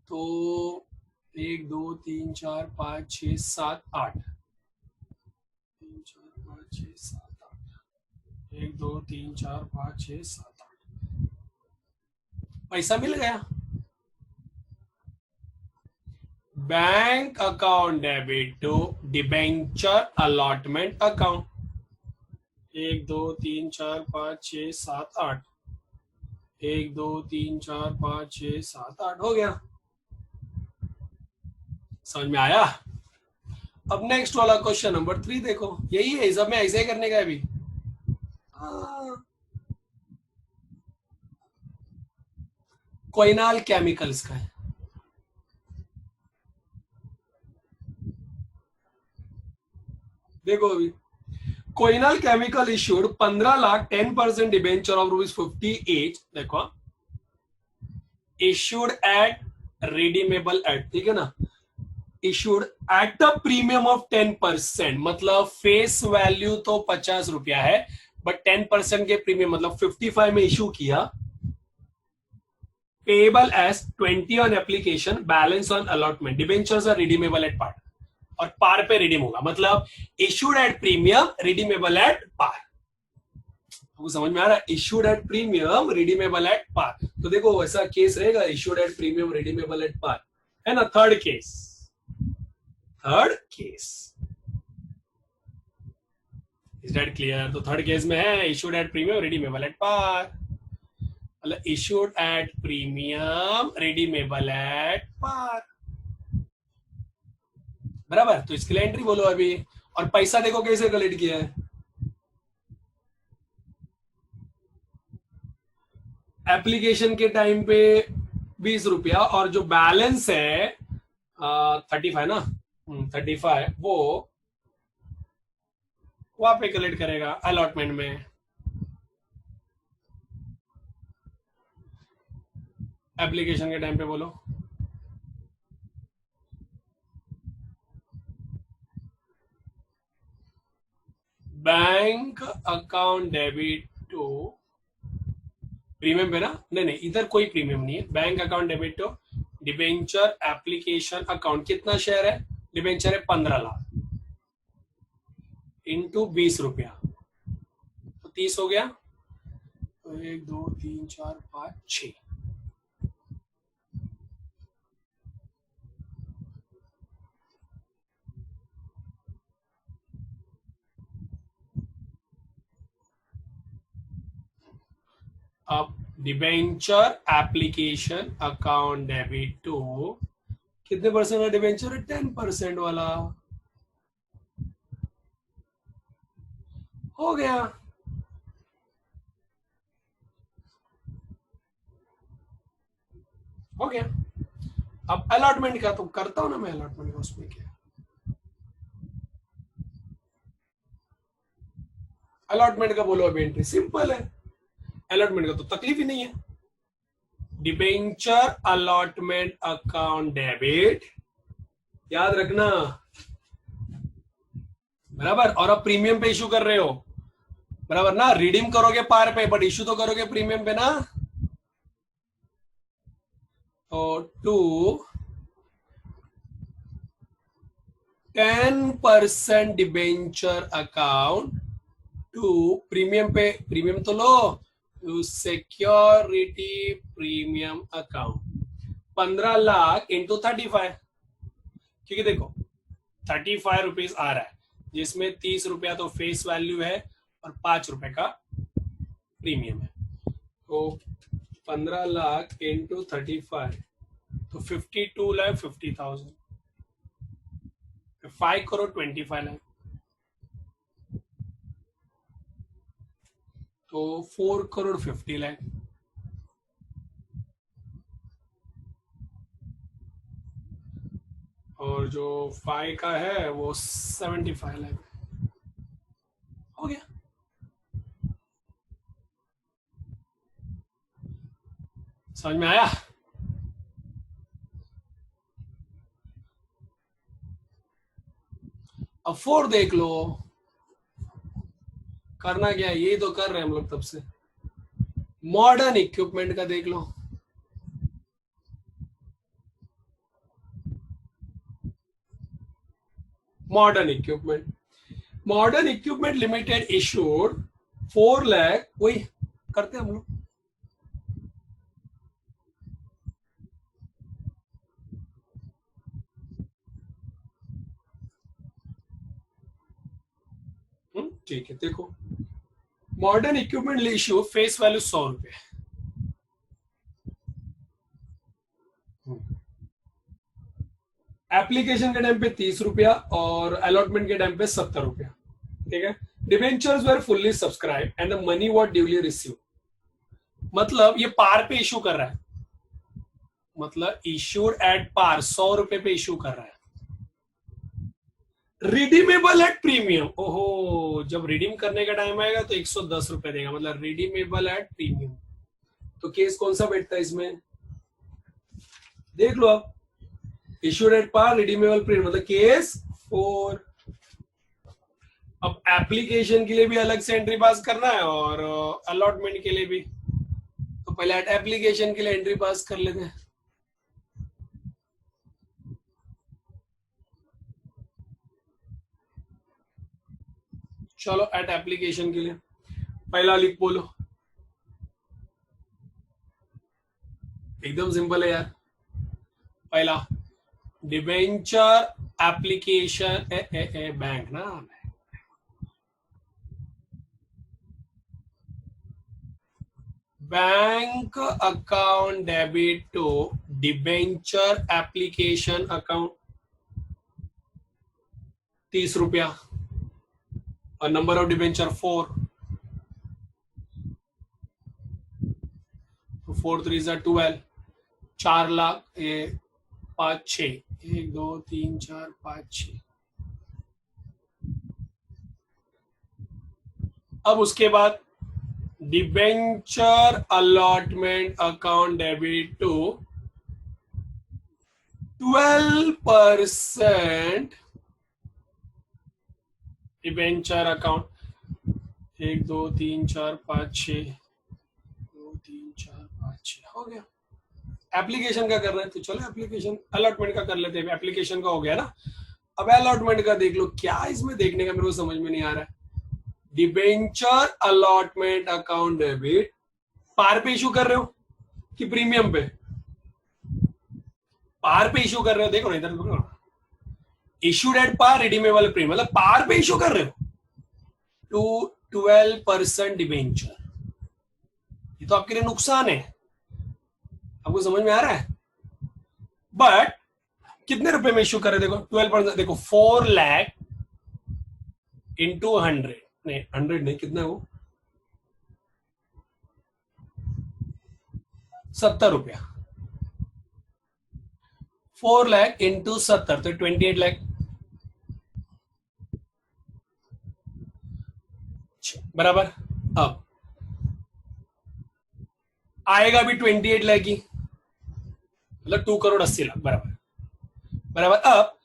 तो 1 2 3 4 5 6 7 8, 3 4 5 6 7 8, 1 2 3 4 5 6 7 8, पैसा मिल गया। Bank account debit to debenture allotment account, 1 2 3 4 5 6 7 8, 1 2 3 4 5 6 7 8 हो गया। समझ में आया? अब नेक्स्ट वाला क्वेश्चन नंबर 3 देखो, यही है, सब में ऐसे ही करने का है अभी। कोइनाल केमिकल्स का है, देखो अभी कोइनाल chemical issued 15 lakh 10% debenture of ₹50 each, देखो इश्यूड एट रिडीमेबल एट, ठीक है ना, issued at the premium of 10%, मतलब फेस वैल्यू तो 50 रुपया है, बट 10% के प्रीमियम मतलब 55 में इशू किया। Payable as 20 on application, balance on allotment, debentures are redeemable at par, और पार पे रिडीम होगा, मतलब issued at premium redeemable at par. आपको समझ में आ रहा है? Issued at premium redeemable at par, तो देखो वैसा केस रहेगा, issued at premium redeemable at par, है ना। Third case, third case is that clear? तो थर्ड केस में है issued at premium redeemable at par, मतलब issued at premium redeemable at par, बराबर। तो इसके लिए एंट्री बोलो अभी, और पैसा देखो कैसे कलेक्ट किया है, एप्लीकेशन के टाइम पे 20 रुपया, और जो बैलेंस है 35 ना, 35 वो वहां पे कलेक्ट करेगा अलॉटमेंट में। एप्लीकेशन के टाइम पे बोलो, bank account debit to premium पे ना, नहीं इधर कोई प्रीमियम नहीं है, bank account debit to debenture application account, कितना शेयर है, डिबेंचर है 15 लाख इंटू 20 रुपया, तो 30 हो गया, तो 1 2 3 4 5 6, अब debenture application account debit to कितने परसेंट का डिबेंचर है, 10% वाला, हो गया। हो गया। अब अलॉटमेंट का तो करता हूं ना मैं, अलॉटमेंट का उसमें क्या, अलॉटमेंट का बोलो अभी एंट्री सिंपल है, अलॉटमेंट का तो तकलीफ ही नहीं है, डिबेंचर अलॉटमेंट अकाउंट डेबिट, याद रखना, बराबर। और अब प्रीमियम पे इशू कर रहे हो, बराबर ना, रिडीम करोगे पार पे, बट इशू तो करोगे प्रीमियम पे ना, तो 2 10% डिबेंचर अकाउंट टू प्रीमियम पे, प्रीमियम तो लो, to security premium account 15 lakh into 35, क्योंकि देखो 35 रुपीज आ रहा है जिसमें 30 रुपया तो फेस वैल्यू है और 5 रुपए का प्रीमियम है, तो 15 लाख इंटू 35 तो 52 लाख 50,000, 5 करोड़ 25 लाख, तो 4 करोड़ 50 लाख, और जो 5 का है वो 75 लाख हो गया। समझ में आया? अब 4 देख लो, करना क्या है, ये तो कर रहे हैं हम लोग तब से। मॉडर्न इक्विपमेंट का देख लो, modern equipment limited issued 4 lakh, वही करते हैं हम लोग। ठीक है, देखो modern equipment issue face value 100 रुपए, एप्लीकेशन के टाइम पे 30 रुपया और अलॉटमेंट के टाइम पे 70 रुपया, ठीक है। Debentures were fully subscribe and the money what duly receive, मतलब ये पार पे इशू कर रहा है, मतलब इश्यूड एट पार 100 रुपए पे इशू कर रहा है। रिडीमेबल एट प्रीमियम, ओहो जब रिडीम करने का टाइम आएगा तो 110 रुपए देगा, मतलब रिडीमेबल एट प्रीमियम। तो केस कौन सा बैठता है इसमें, देख लो आप, issued at par redeemable premium, मतलब केस 4। अब एप्लीकेशन के लिए भी अलग से एंट्री पास करना है और अलॉटमेंट के लिए भी, तो पहले एप्लीकेशन के लिए एंट्री पास कर लेते हैं। चलो एट एप्लीकेशन के लिए पहला लिख बोलो, एकदम सिंपल है यार। पहला डिबेंचर एप्लीकेशन बैंक ना, bank account debit to debenture application account 30 रुपया और नंबर ऑफ डिबेंचर 4, तो 4 3 12, 4 लाख 5 6, 1 2 3 4 5 6। अब उसके बाद debenture allotment account debit to 12% debenture account, 1 2 3 4 5 6, 2 3 4 5 6 हो गया। एप्लीकेशन का कर रहे हैं तो चलो एप्लीकेशन अलॉटमेंट का कर लेते हैं, एप्लीकेशन का हो गया ना। अब अलॉटमेंट का देख लो, क्या इसमें देखने का मेरे को समझ में नहीं आ रहा है। डिबेंचर अलॉटमेंट अकाउंट डेबिट, पार पे इशू कर रहे हो कि प्रीमियम पे, पार पे इशू कर रहे हो, देखो ना इधर, issued at par redeemable premium, मतलब पार पे इशू कर रहे हो टू 12% डिबेंचर, ये तो आपके लिए नुकसान है, आपको समझ में आ रहा है। बट कितने रुपए में इशू कर रहे, देखो 12%, देखो 4 लाख इंटू 100, नहीं 100 नहीं, कितना है वो, 70 रुपया, 4 लाख इंटू 70 तो 28 लाख, बराबर। अब आएगा भी 28 लाख ही, मतलब 2 करोड़ 80 लाख, बराबर बराबर। अब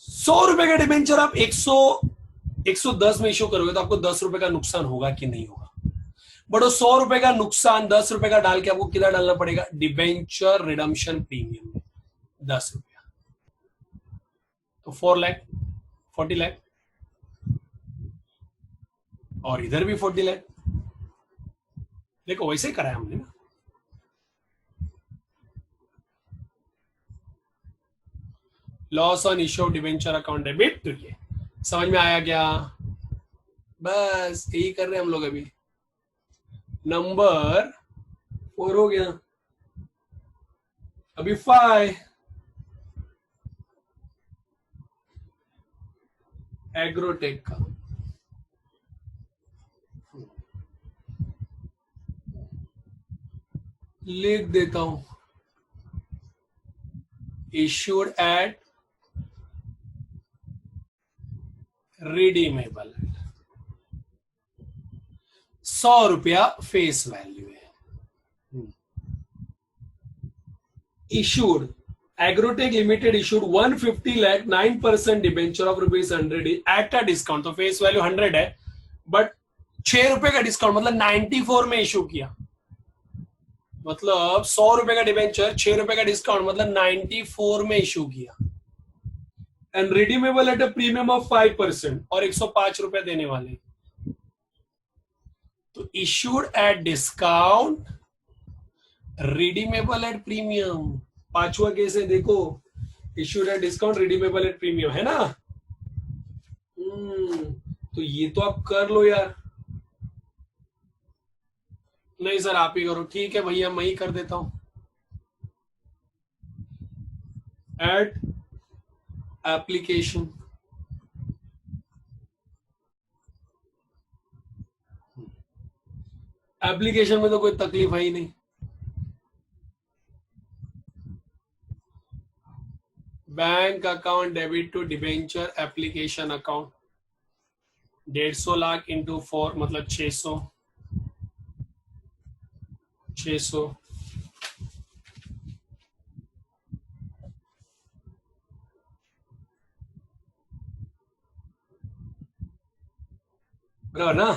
100 रुपए का डिबेंचर आप 110 में इशू करोगे तो आपको 10 रुपए का नुकसान होगा कि नहीं होगा, बट 100 रुपए का नुकसान 10 रुपए का डाल के आपको कितना डालना पड़ेगा, डिबेंचर रिडम्पशन प्रीमियम में 10 रुपया। तो 4 लाख, 40 लाख, और इधर भी 40 लाख। देखो वैसे ही करा है हमने ना। Loss on issue of debenture account debit, तो ये समझ में आया क्या? बस यही कर रहे हैं हम लोग अभी। नंबर 4 हो गया, अभी 5 एग्रोटेक का। लिख देता हूं, इश्यूड एट रिडीमेबल, 100 रुपया फेस वैल्यू है। Issued agrotech limited issued 150 lakh 9% debenture of ₹100 at a discount, तो फेस वैल्यू 100 है, बट 6 रुपए का डिस्काउंट, मतलब 94 में इश्यू किया। मतलब 100 रुपए का डिबेंचर, 6 रुपए का डिस्काउंट, मतलब 94 में इश्यू किया। And redeemable at a premium of 5%, और 105 रुपए देने वाले। तो issued at discount, redeemable at premium. पांचवा केस है, देखो, issued at discount, redeemable at premium, है ना। तो ये तो आप कर लो यार। नहीं सर आप ही करो, ठीक है भैया मैं ही कर देता हूं। एट एप्लीकेशन, एप्लीकेशन में तो कोई तकलीफ है ही नहीं। Bank account debit to debenture application account, 150 lakh into 4 मतलब 600, 600 बराबर ना।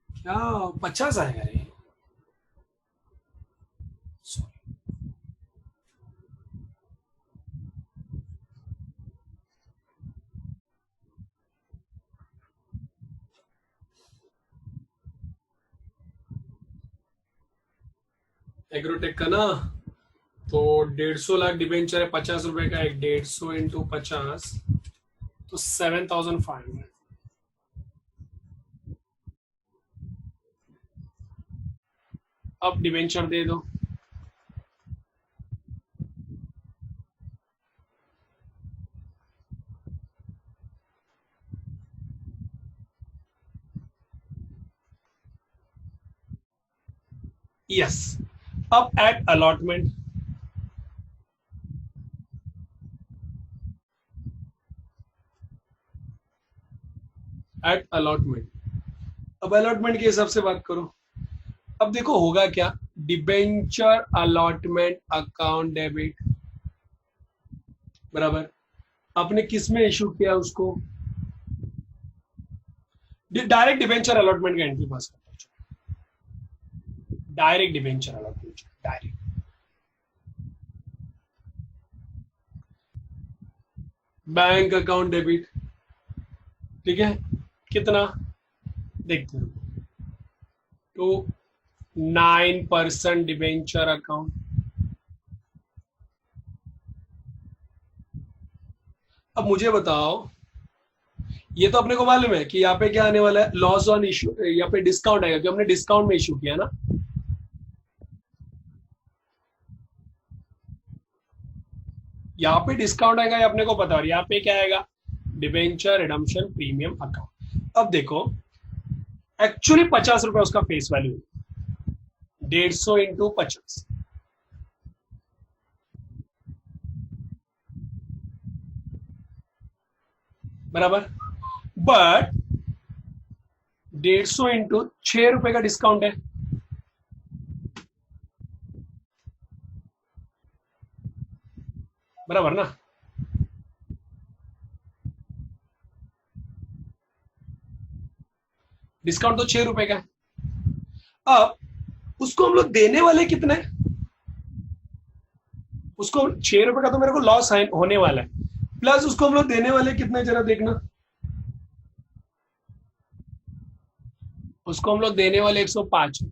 क्या 50 आएगा रे? एग्रोटेक का ना, तो 150 लाख डिबेंचर है, 50 रुपए का, एक 150 इंटू 50, तो 7,500। अब डिबेंचर दे दो। यस, अब एट अलॉटमेंट, एट अलॉटमेंट, अब अलॉटमेंट के हिसाब से बात करो। अब देखो होगा क्या, डिबेंचर अलॉटमेंट अकाउंट डेबिट बराबर, आपने किस में इशू किया उसको, डायरेक्ट डिबेंचर अलॉटमेंट का एंट्री पास करता है, direct debenture allotment, direct. Bank account debit, ठीक है, कितना देखते हो, तो 9% डिबेंचर अकाउंट। अब मुझे बताओ, ये तो अपने को मालूम है कि यहाँ पे क्या आने वाला है, लॉस ऑन इशू, यहाँ पे डिस्काउंट आएगा, जो हमने डिस्काउंट में इशू किया ना। यहाँ पे डिस्काउंट आएगा, ये अपने को पता है, और यहाँ पे क्या आएगा, डिबेंचर रिडम्पशन प्रीमियम अकाउंट। अब देखो एक्चुअली 50 रुपए उसका फेस वैल्यू, 150 इंटू 50, बराबर, बट 150 इंटू 6 रुपए का डिस्काउंट है, बराबर ना। डिस्काउंट तो 6 रुपए का है। अब उसको हम लोग देने वाले कितने, उसको 6 रुपए का तो मेरे को लॉस होने वाला है, प्लस उसको हम लोग देने वाले कितने, जरा देखना, उसको हम लोग देने वाले 105,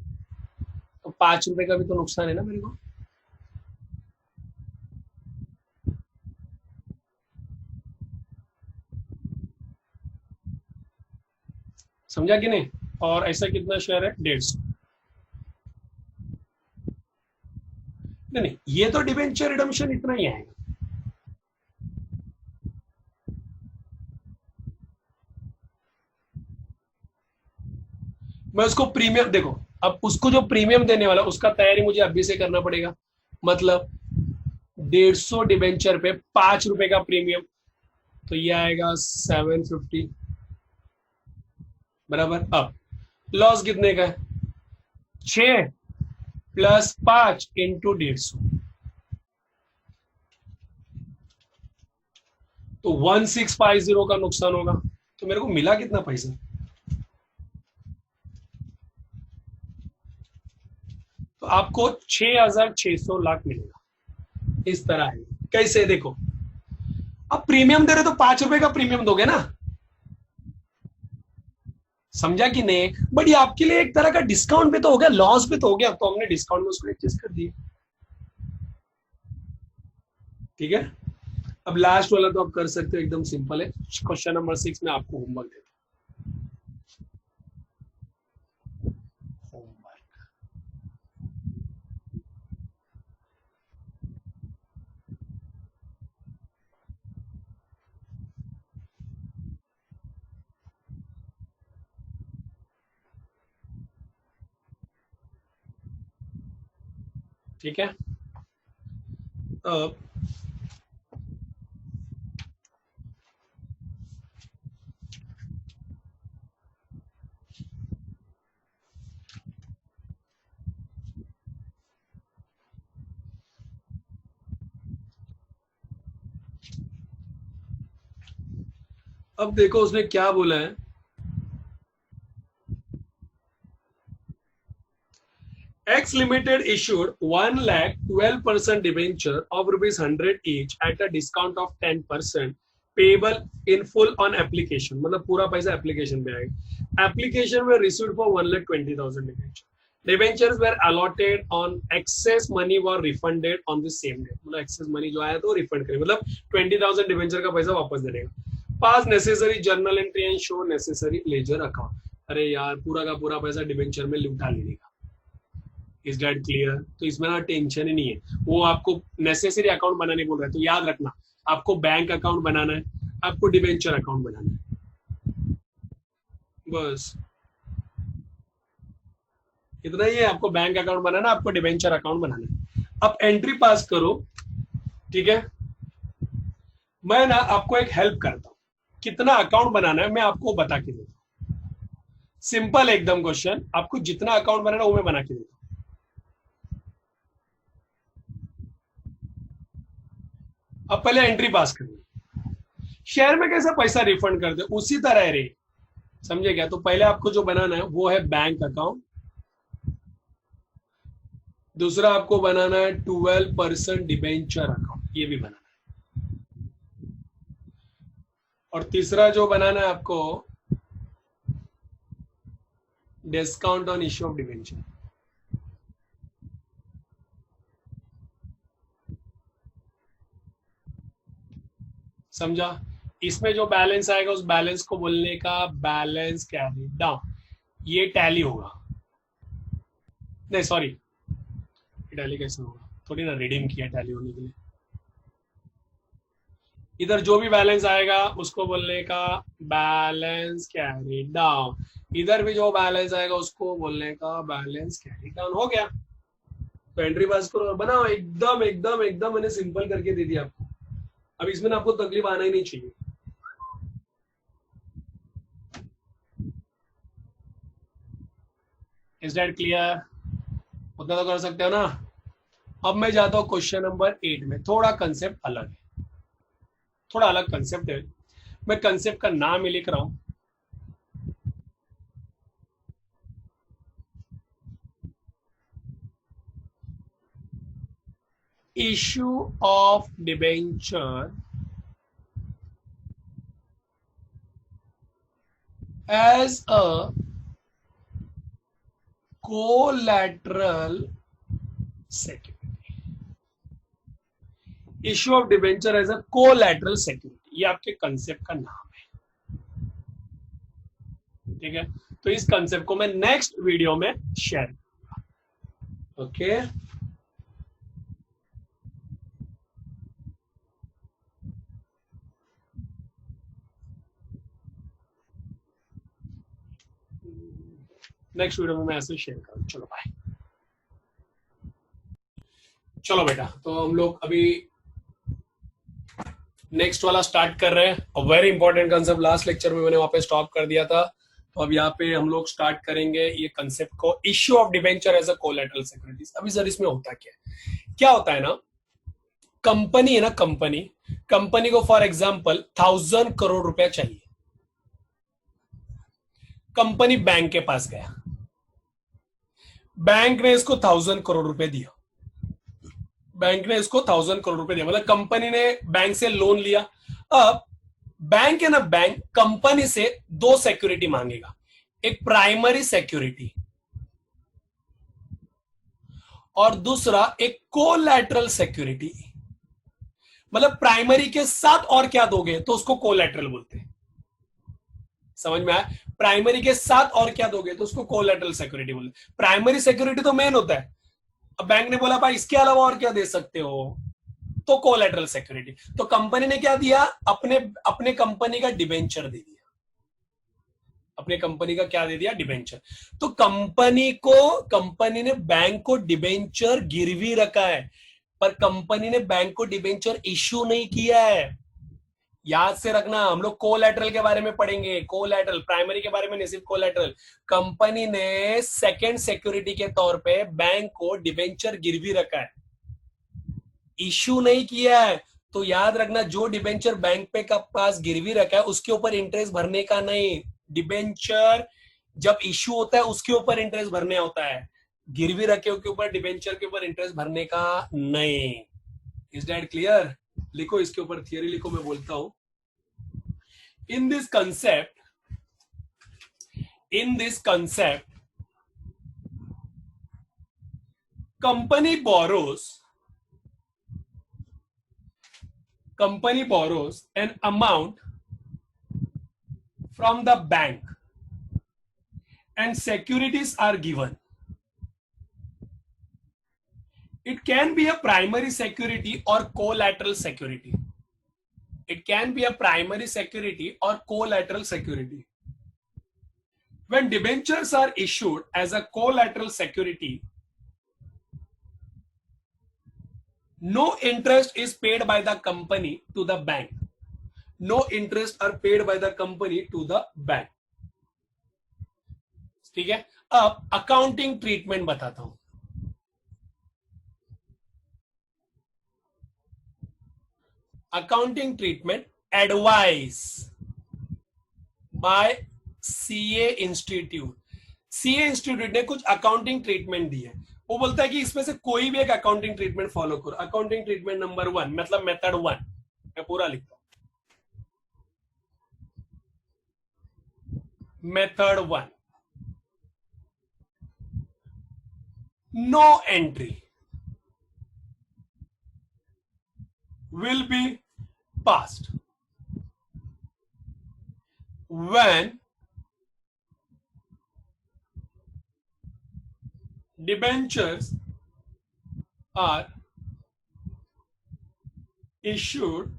तो 5 रुपए का भी तो नुकसान है ना मेरे को। समझा कि नहीं? और ऐसा कितना शेयर है, 150। नहीं नहीं, ये तो डिवेंचर रिडम्पशन इतना ही आएगा। मैं उसको प्रीमियम देखो, अब उसको जो प्रीमियम देने वाला उसका तैयारी मुझे अभी से करना पड़ेगा। मतलब 150 डिवेंचर पे 5 रुपए का प्रीमियम, तो ये आएगा 750 बराबर। अब लॉस कितने का है, 6 + 5 × 150, तो 1650 का नुकसान होगा। तो मेरे को मिला कितना पैसा, तो आपको 6600 लाख मिलेगा। इस तरह है। कैसे देखो, अब प्रीमियम दे रहे तो 5 रुपए का प्रीमियम दोगे ना, समझा कि नहीं? बट ये आपके लिए एक तरह का डिस्काउंट भी तो हो गया, लॉस भी तो हो गया, तो हमने डिस्काउंट में उसको एडजस्ट कर दिया। ठीक है, अब लास्ट वाला तो आप कर सकते हो, एकदम सिंपल है। क्वेश्चन नंबर 6 में आपको होमवर्क देता हूं, होमवर्क। ठीक है, अब देखो उसने क्या बोला है, X Limited issued 1,12% debenture of ₹100 each at a discount of 10%, payable in full on application. मतलब पूरा पैसा एप्लीकेशन पे आएगा। Application were received for 1,20,000 debenture. Debentures were allotted on excess money were refunded on the same day. मतलब excess money जो आया तो refund करें, मतलब 20,000 डिवेंचर का पैसा वापस दे देगा। पास necessary journal entry and show necessary ledger account. अरे यार, पूरा का पूरा पैसा डिवेंचर में लुटा लेने का। Is that clear? तो इसमें ना टेंशन ही नहीं है, वो आपको नेसेसरी अकाउंट बनाने बोल रहा है, तो याद रखना आपको बैंक अकाउंट बनाना है, आपको डिवेंचर अकाउंट बनाना है, बस इतना ही है। आपको बैंक अकाउंट बनाना, आपको डिवेंचर अकाउंट बनाना है। अब एंट्री पास करो, ठीक है। मैं ना आपको एक हेल्प करता हूँ, कितना अकाउंट बनाना है मैं आपको बता के देता हूँ। सिंपल एकदम क्वेश्चन, आपको जितना अकाउंट बनाना है वो मैं बना के देता हूँ। अब पहले एंट्री पास करनी, शेयर में कैसे पैसा रिफंड कर दे उसी तरह रे, समझे क्या? तो पहले आपको जो बनाना है वो है बैंक अकाउंट, दूसरा आपको बनाना है 12% डिबेंचर अकाउंट, ये भी बनाना है, और तीसरा जो बनाना है आपको discount on issue of debenture. समझा? इसमें जो बैलेंस आएगा उस बैलेंस को बोलने का बैलेंस कैरी डाउन, ये टैली होगा। नहीं सॉरी, टैली कैसे होगा, थोड़ी ना रिडीम किया टैली होने के लिए। इधर जो भी बैलेंस आएगा उसको बोलने का बैलेंस कैरी डाउन, इधर भी जो बैलेंस आएगा उसको बोलने का बैलेंस कैरी डाउन। हो गया, तो एंट्री पास करो और बनाओ। एकदम एकदम एकदम मैंने सिंपल करके दे दिया आपको। अब इसमें ना आपको तकलीफ आना ही नहीं चाहिए। Is that clear? उतना तो कर सकते हो ना। अब मैं जाता हूँ क्वेश्चन नंबर 8 में, थोड़ा कंसेप्ट अलग है, थोड़ा अलग कंसेप्ट है। मैं कंसेप्ट का नाम ही लिख रहा हूं, issue of debenture as a collateral security. Issue of debenture as a collateral security, ये आपके कंसेप्ट का नाम है, ठीक है। तो इस कंसेप्ट को मैं नेक्स्ट वीडियो में शेयर करूंगा, ओके। नेक्स्ट वीडियो में मैं ऐसे शेयर करूँ। चलो बाय। चलो बेटा, तो हम लोग अभी नेक्स्ट वाला स्टार्ट कर रहे हैं। Very important concept, last lecture में मैंने वहां पे स्टॉप कर दिया था, तो अब यहाँ पे हम लोग स्टार्ट करेंगे ये कंसेप्ट को, issue of debenture as a collateral securities. अभी सर इसमें होता क्या होता है ना, कंपनी है ना, कंपनी को फॉर एग्जांपल 1000 करोड़ रुपया चाहिए। कंपनी बैंक के पास गया, बैंक ने इसको 1000 करोड़ रुपए दिया, बैंक ने इसको 1000 करोड़ रुपए दिया, मतलब कंपनी ने बैंक से लोन लिया। अब बैंक है ना, बैंक कंपनी से दो सिक्योरिटी मांगेगा, एक प्राइमरी सिक्योरिटी और दूसरा एक कोलैटरल सिक्योरिटी। मतलब प्राइमरी के साथ और क्या दोगे तो उसको कोलैटरल बोलते हैं, समझ में आया? प्राइमरी के साथ और क्या दोगे तो उसको कोलैटरल सिक्योरिटी बोलते हैं। प्राइमरी सिक्योरिटी तो मेन होता है, अब बैंक ने बोला भाई इसके अलावा और क्या दे सकते हो, तो कोलैटरल सिक्योरिटी। तो कंपनी ने क्या दिया, अपने कंपनी का डिबेंचर दे दिया, अपने कंपनी का क्या दे दिया, डिबेंचर। तो कंपनी ने बैंक को डिबेंचर गिरवी रखा है, पर कंपनी ने बैंक को डिबेंचर इश्यू नहीं किया है। याद से रखना, हम लोग कोलैटरल के बारे में पढ़ेंगे, कोलैटरल प्राइमरी के बारे में नहीं, सिर्फ कोलैटरल। कंपनी ने सेकंड सिक्योरिटी के तौर पे बैंक को डिबेंचर गिरवी रखा है, इश्यू नहीं किया है। तो याद रखना, जो डिबेंचर बैंक पे का पास गिरवी रखा है उसके ऊपर इंटरेस्ट भरने का नहीं। डिबेंचर जब इश्यू होता है उसके ऊपर इंटरेस्ट भरने होता है, गिरवी रखे के ऊपर, डिबेंचर के ऊपर इंटरेस्ट भरने का नहीं। Is that clear? लिखो, इसके ऊपर थियरी लिखो, मैं बोलता हूं। In this concept company borrows an amount from the bank and securities are given. It can be a primary security or collateral security. It can be a primary security or collateral security. When debentures are issued as a collateral security, no interest is paid by the company to the bank. No interest are paid by the company to the bank. ठीक है। अब accounting treatment बताता हूं। Accounting treatment advice by CA institute. CA institute ने कुछ accounting treatment दी है, वो बोलता है कि इसमें से कोई भी एक अकाउंटिंग ट्रीटमेंट फॉलो करो। अकाउंटिंग ट्रीटमेंट नंबर 1 मतलब मेथड 1, मैं पूरा लिखता हूं। Method 1, no entry will be passed when debentures are issued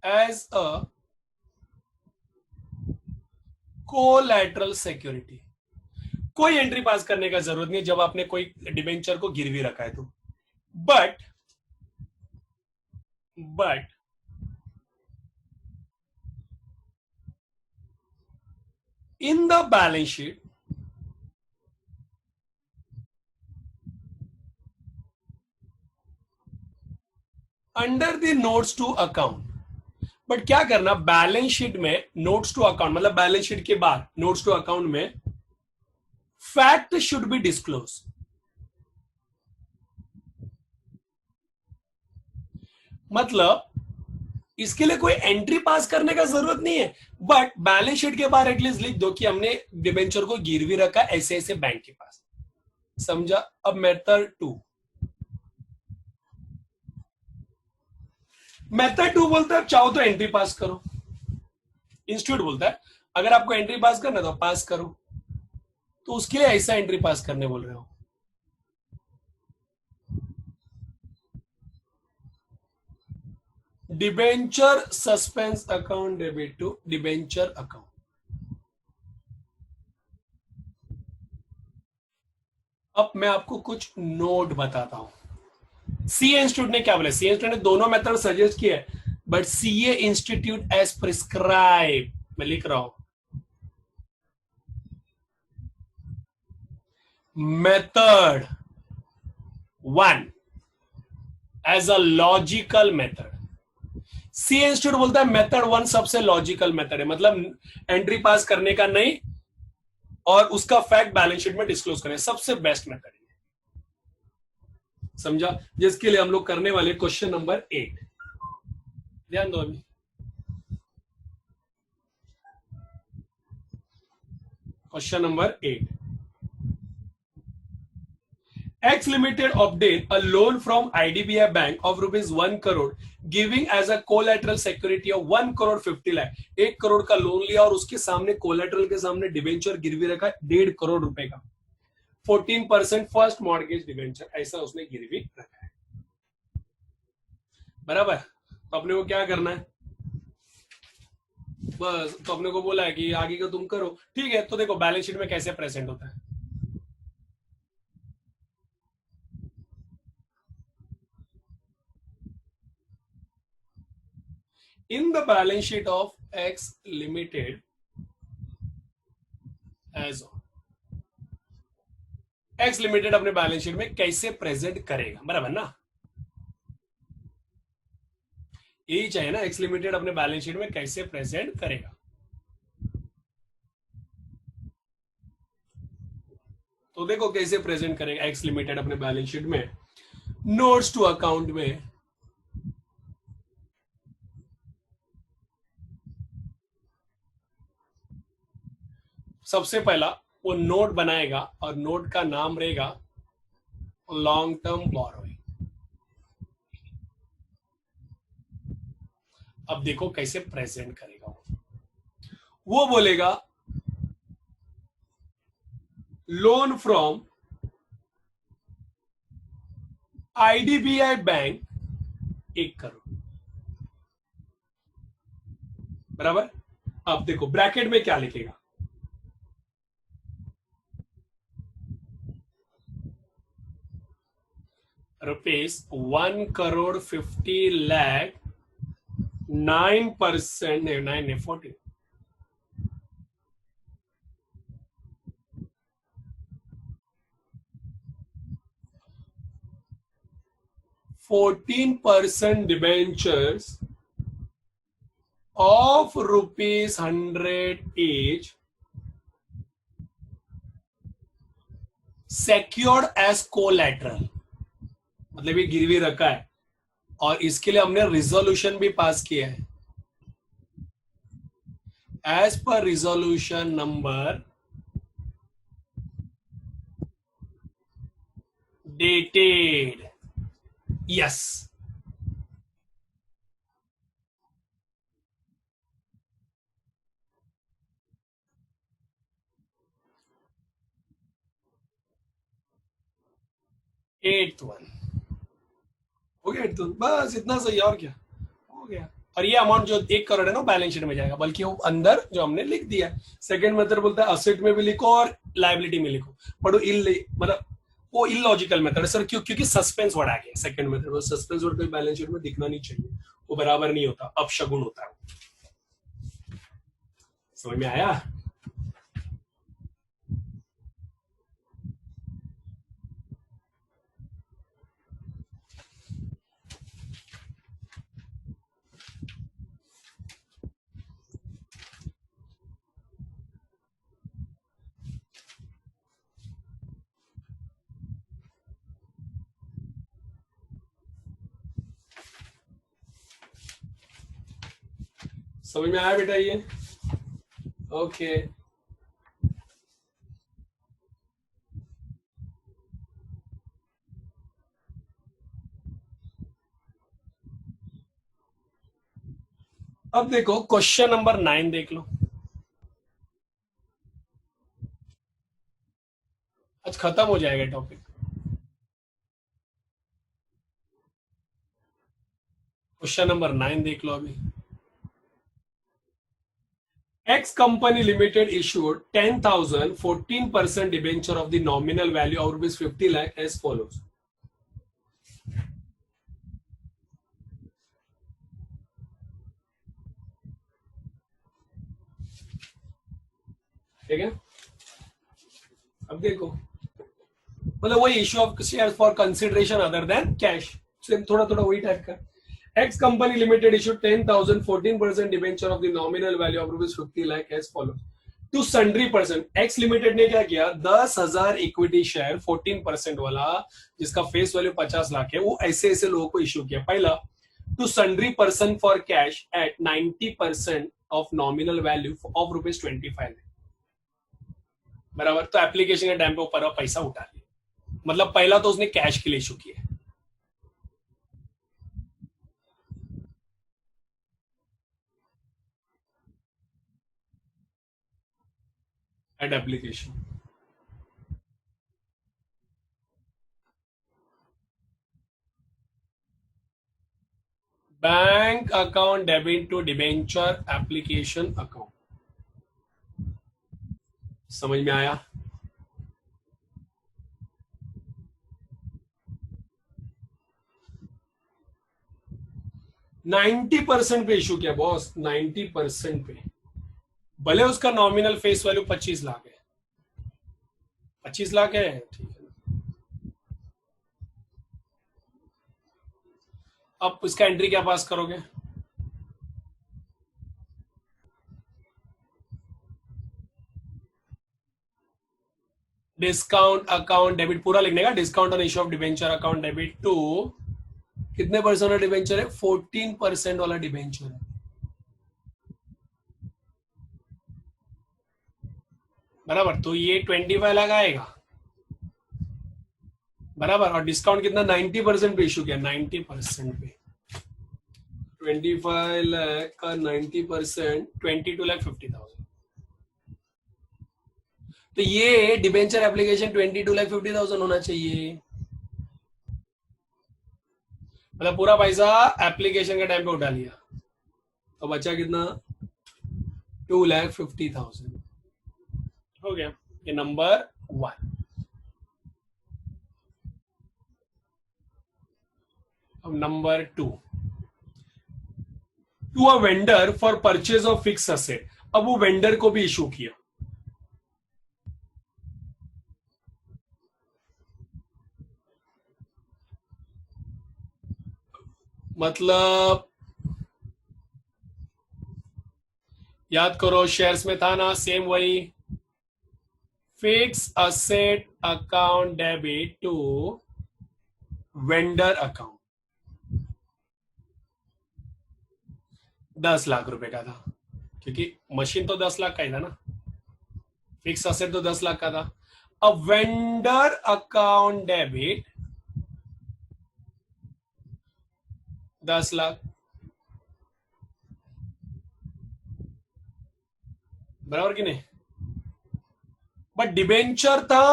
as a collateral security. कोई एंट्री पास करने का जरूरत नहीं जब आपने कोई डिबेंचर को गिरवी रखा है तो। But in the balance sheet, under the notes to account, but क्या करना, बैलेंस शीट में नोट्स टू अकाउंट मतलब बैलेंस शीट के बाद नोट्स टू अकाउंट में फैक्ट शुड बी डिस्क्लोज। मतलब इसके लिए कोई एंट्री पास करने का जरूरत नहीं है, बट बैलेंस शीट के बाहर एटलीस्ट लिख दो कि हमने डिबेंचर को गिरवी रखा ऐसे ऐसे बैंक के पास। समझा? अब मेथड 2, मेथड 2 बोलता है चाहो तो एंट्री पास करो। इंस्टीट्यूट बोलता है अगर आपको एंट्री पास करना तो पास करो, तो उसके लिए ऐसा एंट्री पास करने बोल रहे हो। Debenture suspense account debit to debenture account. अब मैं आपको कुछ नोट बताता हूं। सीए इंस्टीट्यूट ने क्या बोला? सीए इंस्टीट्यूट ने दोनों मेथड सजेस्ट किए, but CA institute as prescribe, मैं लिख रहा हूं, method 1 as a logical method. C institute बोलता है मेथड 1 सबसे लॉजिकल मेथड है, मतलब एंट्री पास करने का नहीं और उसका फैक्ट बैलेंस शीट में डिस्क्लोज करें, सबसे बेस्ट मेथड है। समझा? जिसके लिए हम लोग करने वाले क्वेश्चन नंबर 8, ध्यान दो अभी। Question number 8, X Limited obtained a loan from IDBI Bank of rupees 1 crore, giving as a collateral security of 1 crore 50 lakh। 1 crore का लोन लिया और उसके सामने कोलेटरल के सामने डिबेंचर गिरवी रखा 1.5 करोड़ रुपए का। 14% फर्स्ट मॉर्गेज डिबेंचर, ऐसा उसने गिरवी रखा है। बराबर? तो अपने को क्या करना है? बस तो अपने को बोला है कि आगे का तुम करो, ठीक है। तो देखो बैलेंस शीट में कैसे प्रेजेंट होता है। In the balance sheet of X Limited as on, X Limited अपने बैलेंस शीट में कैसे प्रेजेंट करेगा, बराबर ना? यही चाहिए ना, X Limited अपने बैलेंस शीट में कैसे प्रेजेंट करेगा। तो देखो कैसे प्रेजेंट करेगा X Limited अपने बैलेंस शीट में। नोट्स टू अकाउंट में सबसे पहला वो नोट बनाएगा और नोट का नाम रहेगा लॉन्ग टर्म बोरोइंग। अब देखो कैसे प्रेजेंट करेगा। वो बोलेगा loan from IDBI bank 1 crore, बराबर। अब देखो ब्रैकेट में क्या लिखेगा, rupees 1 crore 50 lakh 9%, 40, 14% debentures of rupees 100 each secured as collateral, मतलब ये गिरवी रखा है और इसके लिए हमने रिजोल्यूशन भी पास किया है। एज पर resolution number dated, yes. At one हो गया, 8th वन, बस इतना सही, और क्या हो गया। और ये अमाउंट जो 1 करोड़ है ना बैलेंस शीट में जाएगा, बल्कि वो अंदर जो हमने लिख दिया। सेकंड मेथड बोलता है असेट में भी लिखो और लाइबिलिटी में लिखो, बट वो मतलब वो इलॉजिकल मेथड है सर। क्यों? क्योंकि सस्पेंस वर्ड आ गया सेकंड मेथड में। सस्पेंस वर्ड कोई बैलेंस शीट में दिखना नहीं चाहिए, वो बराबर नहीं होता, अपशगुन होता है। समझ में आया? समझ में आया बेटा ये? ओके अब देखो क्वेश्चन नंबर 9 देख लो। आज खत्म हो जाएगा टॉपिक। क्वेश्चन नंबर 9 देख लो अभी। X company limited issued 10,000 14% debenture of the nominal value of rupees 50 lakh as follows. ठीक है, अब देखो मतलब वही issue of share for consideration other than cash, same थोड़ा थोड़ा वही टाइप का। X company limited issued 10,000 14% debenture of the nominal value of rupees 50 lakh as follows. To sundry person, X limited ने क्या किया, 10,000 इक्विटी शेयर 14% वाला जिसका face value 50 lakh है, वो ऐसे ऐसे लोगों को इश्यू किया। पहला, to sundry person for cash at 90% of nominal value of rupees 25 बराबर। तो एप्लीकेशन के टाइम पे ऊपर पैसा उठा लिया, मतलब पहला तो उसने कैश के लिए इश्यू किया। At application bank account debit to debenture application account. समझ में आया? %90 पे इशू किया बॉस, 90% पे। भले उसका नॉमिनल फेस वैल्यू 25 लाख है, 25 लाख है, ठीक है। अब इसका एंट्री क्या पास करोगे? डिस्काउंट अकाउंट डेबिट पूरा लिखने का, discount on issue of debenture account debit to कितने परसेंट वाला डिबेंचर है? 14% वाला डिबेंचर है, बराबर। तो ये 25 लाख आएगा, बराबर। और डिस्काउंट कितना? 90% पे इशू किया, 90% पे 25 लाख का 90% 22,50,000। तो ये डिबेंचर एप्लीकेशन 22,50,000 होना चाहिए, मतलब पूरा पैसा एप्लीकेशन के टाइम पे उठा लिया। तो बचा कितना? 2,50,000 हो गया। ये नंबर 1। अब number 2, to a vendor for purchase of fix asset. अब वो वेंडर को भी इशू किया, मतलब याद करो शेयर्स में था ना, सेम वही, fix asset account debit to vendor account. 10 lakh रुपए का था, क्योंकि मशीन तो 10 लाख का ही था ना, फिक्स असेट तो 10 लाख का था। अब वेंडर अकाउंट डेबिट 10 लाख, बराबर कि नहीं? बट डिबेंचर था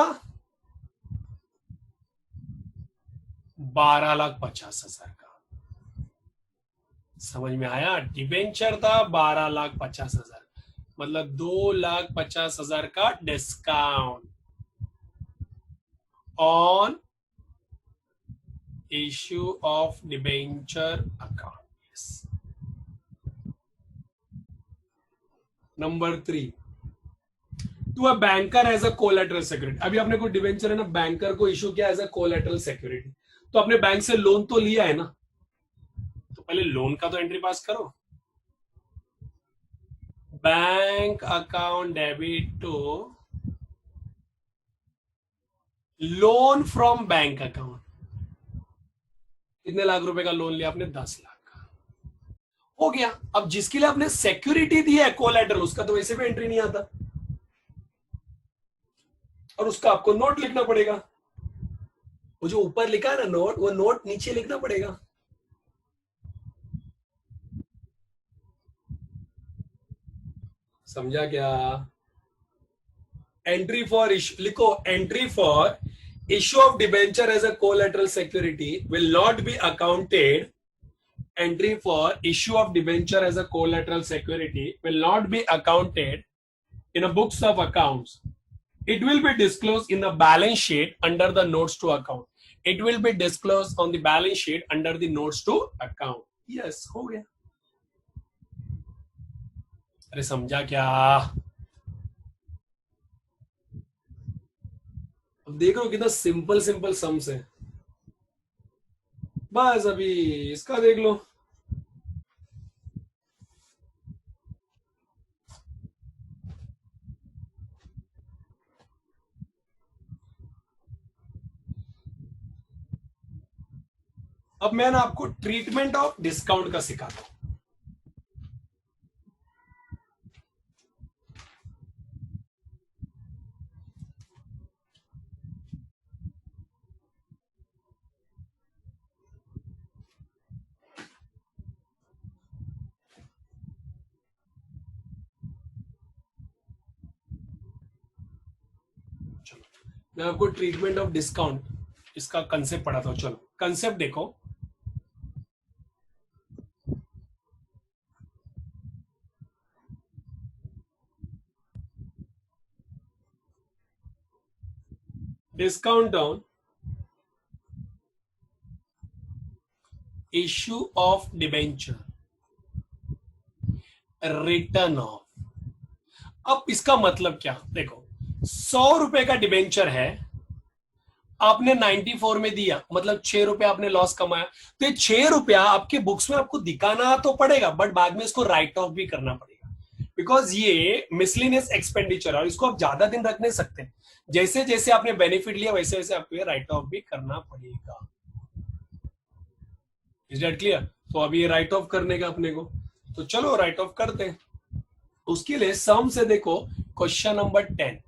12,50,000 का। समझ में आया? डिबेंचर था 12,50,000, मतलब 2,50,000 का discount on issue of debenture account. Number 3, to a banker as a collateral security. अभी आपने कोई डिबेंचर है ना, बैंकर को इशू किया एज अ कोलेटरल सिक्योरिटी, तो आपने बैंक से लोन तो लिया है ना, तो पहले लोन का तो एंट्री पास करो। Bank account debit to loan from bank account. कितने लाख रुपए का लोन लिया आपने? 10 लाख का। हो गया। अब जिसके लिए आपने सिक्योरिटी दी है कोलैटरल, उसका तो वैसे भी एंट्री नहीं आता, और उसका आपको नोट लिखना पड़ेगा। वो जो ऊपर लिखा है ना नोट, वो नोट नीचे लिखना पड़ेगा। समझा क्या? एंट्री फॉर इशू लिखो, entry for issue of debenture as a collateral security will not be accounted. Entry for issue of debenture as a collateral security will not be accounted in a books of accounts. It will be disclosed in the balance sheet under the notes to account. It will be disclosed on the balance sheet under the notes to account. Yes, हो गया। अरे समझा क्या? अब देख रहे हो कितना सिंपल सिंपल सम्स है। बस अभी इसका देख लो। अब मैं ना आपको ट्रीटमेंट ऑफ डिस्काउंट का सिखाता हूं। मैं आपको ट्रीटमेंट ऑफ डिस्काउंट इसका कंसेप्ट पढ़ाता हूं। चलो कंसेप्ट देखो। Discount on issue of debenture, return of. अब इसका मतलब क्या, देखो 100 रुपए का डिबेंचर है, आपने 94 में दिया, मतलब 6 रुपया आपने लॉस कमाया। तो ये 6 रुपया आपके बुक्स में आपको दिखाना तो पड़ेगा, बट बाद में इसको राइट ऑफ भी करना पड़ेगा, बिकॉज ये मिसलिनियस एक्सपेंडिचर और इसको आप ज्यादा दिन रख नहीं सकते। जैसे जैसे आपने बेनिफिट लिया वैसे वैसे आपको ये राइट ऑफ भी करना पड़ेगा। Is that clear? तो अभी ये राइट ऑफ करने का अपने को, तो चलो राइट ऑफ करते हैं। उसके लिए सम से देखो क्वेश्चन नंबर 10।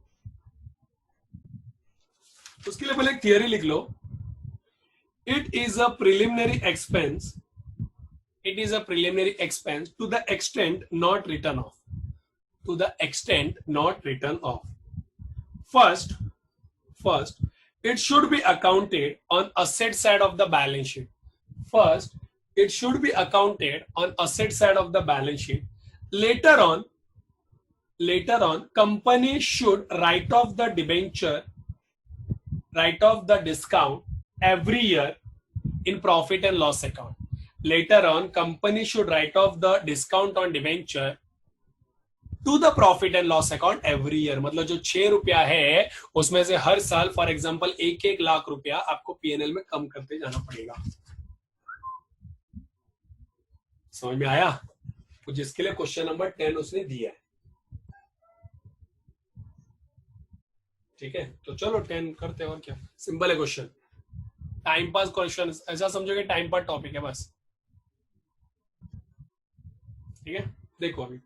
उसके लिए पहले एक थियरी लिख लो। It is a preliminary expense, it is a preliminary expense to the extent not written off, to the extent not written off. First it should be accounted on asset side of the balance sheet. First it should be accounted on asset side of the balance sheet. Later on company should write off the debenture, write off the discount every year in profit and loss account. Later on company should write off the discount on debenture to the profit and loss account every year. मतलब जो 6 रुपया है उसमें से हर साल for example 1-1 lakh रुपया आपको PNL में कम करते जाना पड़ेगा। समझ में आया? तो जिसके लिए क्वेश्चन नंबर 10 उसने दिया है। ठीक है, तो चलो 10 करते हैं, और क्या, सिंपल है क्वेश्चन, टाइम पास क्वेश्चन, ऐसा समझोगे टाइम पास टॉपिक है बस। ठीक है, देखो अभी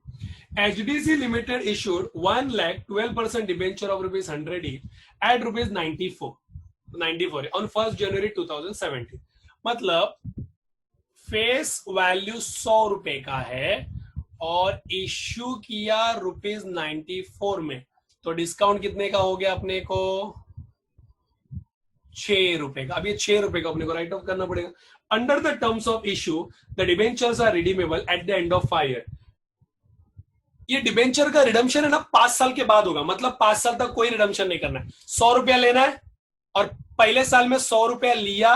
HDC limited issued 1,12% debenture of ₹100 each at ₹94 on 1st January 2017। मतलब फेस वैल्यू 100 रुपए का है और इश्यू किया ₹94 में, तो डिस्काउंट कितने का हो गया अपने को? 6 रुपए का। अब ये 6 रुपए का अपने को राइट ऑफ करना पड़ेगा। Under the terms of issue the debentures are redeemable at the end of 5 year. ये डिबेंचर का रिडम्पशन है ना 5 साल के बाद होगा, मतलब 5 साल तक कोई रिडम्पशन नहीं करना है। 100 रुपया लेना है और पहले साल में 100 रुपया लिया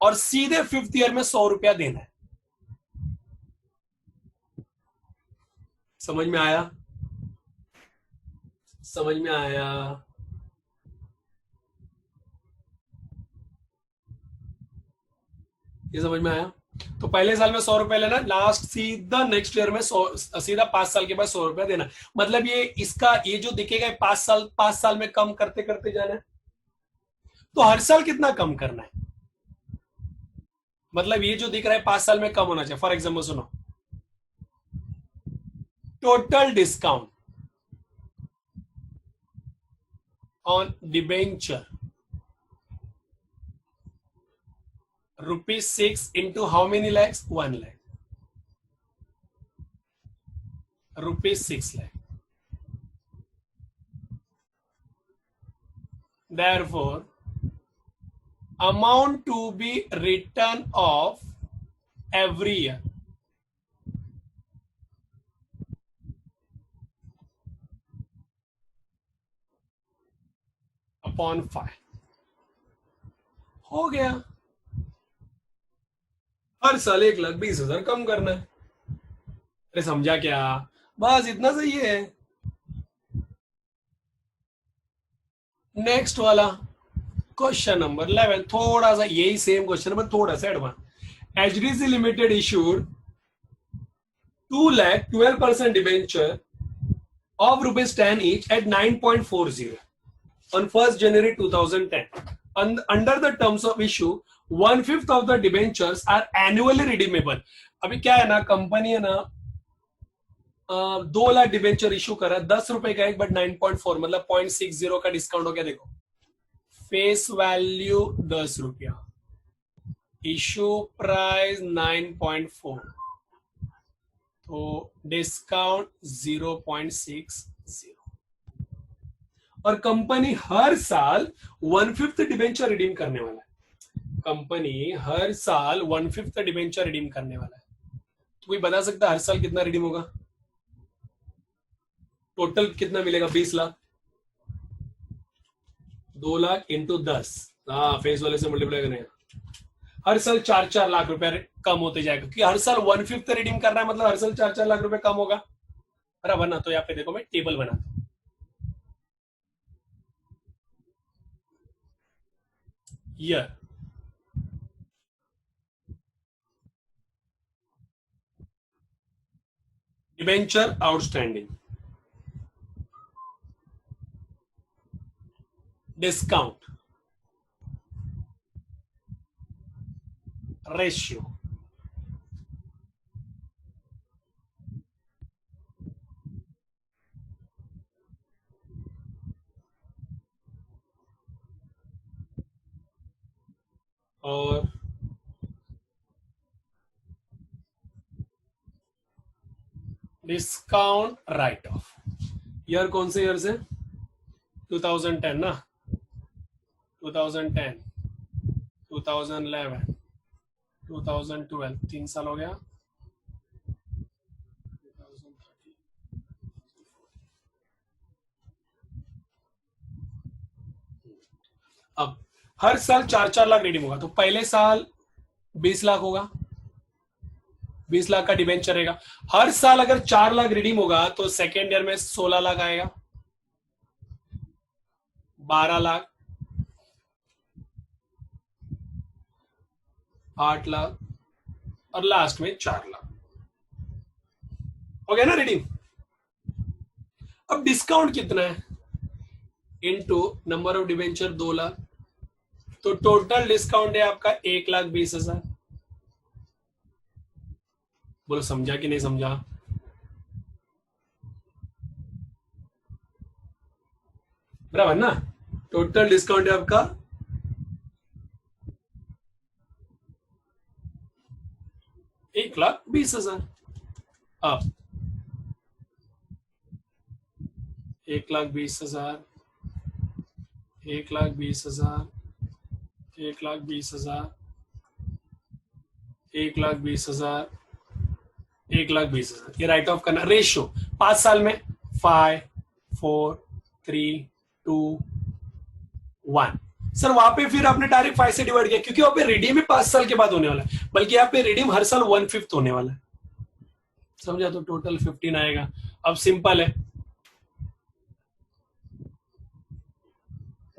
और सीधे 5th ईयर में 100 रुपया देना है। समझ में आया? समझ में आया? ये समझ में आया? तो पहले साल में 100 रुपया लेना, लास्ट सीधा नेक्स्ट ईयर में 100, सीधा 5 साल के बाद 100 रुपया देना। मतलब ये इसका ये जो दिखेगा 5 साल में कम करते करते जाना है। तो हर साल कितना कम करना है? मतलब ये जो दिख रहा है 5 साल में कम होना चाहिए। फॉर एग्जाम्पल सुनो, total discount on debenture ₹6 into how many lakhs? 1 lakh. ₹6 lakh. Therefore, amount to be written off every year upon 5 हो गया. हर साल 1,20,000 कम करना है. अरे समझा क्या? बस इतना सही है. नेक्स्ट वाला क्वेश्चन नंबर 11, थोड़ा सा यही सेम क्वेश्चन पर थोड़ा सा advance. HDFC limited issued 2,12% debenture of ₹10 each at 9.40 on 1st January 2010. Under the terms of issue, 1/5 of the debentures are annually redeemable. अभी क्या है ना, कंपनी है ना 2 लाख डिबेंचर इशू करा, ₹10 का एक, बट 9.4 मतलब 0.60 का डिस्काउंट हो गया. देखो, फेस वैल्यू ₹10, इशू प्राइस 9.4, तो डिस्काउंट 0.60. और कंपनी हर साल 1/5 डिबेंचर रिडीम करने वाला है. कंपनी हर साल 1/5 डिबेंचर रिडीम करने वाला है. तो कोई बता सकता है हर साल कितना रिडीम होगा? टोटल कितना मिलेगा? 20 लाख. 2 लाख इंटू 10, हाँ फेस वाले से मल्टीप्लाई करने. हर साल 4-4 लाख रुपए कम होते जाएगा, क्योंकि हर साल 1/5 रिडीम कर रहा है, मतलब हर साल 4-4 लाख रुपए कम होगा. बराबर ना? तो यहाँ पे देखो मैं टेबल बनाता हूं. Year, debenture outstanding, discount, ratio, और डिस्काउंट राइट ऑफ. ईयर कौन से ईयर से? 2010 ना, 2010, 2011, 2012, 3 साल हो गया. 2013. अब हर साल 4-4 लाख रिडीम होगा, तो पहले साल 20 लाख होगा, 20 लाख का डिबेंचर रहेगा. हर साल अगर 4 लाख रिडीम होगा तो सेकेंड ईयर में 16 लाख आएगा, 12 लाख, 8 लाख, और लास्ट में 4 लाख. हो गया ना रिडीम? अब डिस्काउंट कितना है? Into number of debenture 2 lakh, तो टोटल डिस्काउंट है आपका 1,20,000. बोलो समझा कि नहीं समझा? बराबर ना? टोटल डिस्काउंट है आपका 1,20,000. अब 1,20,000, 1,20,000, 1,20,000, 1,20,000, 1,20,000, ये राइट ऑफ करना. रेशियो 5 साल में 5, 4, 3, 2, 1. सर वहां पे फिर आपने डायरेक्ट 5 से डिवाइड किया, क्योंकि वहां पे रिडीम ही 5 साल के बाद होने वाला है, बल्कि यहाँ पे रिडीम हर साल 1/5 होने वाला है. समझा? तो टोटल 15 आएगा. अब सिंपल है,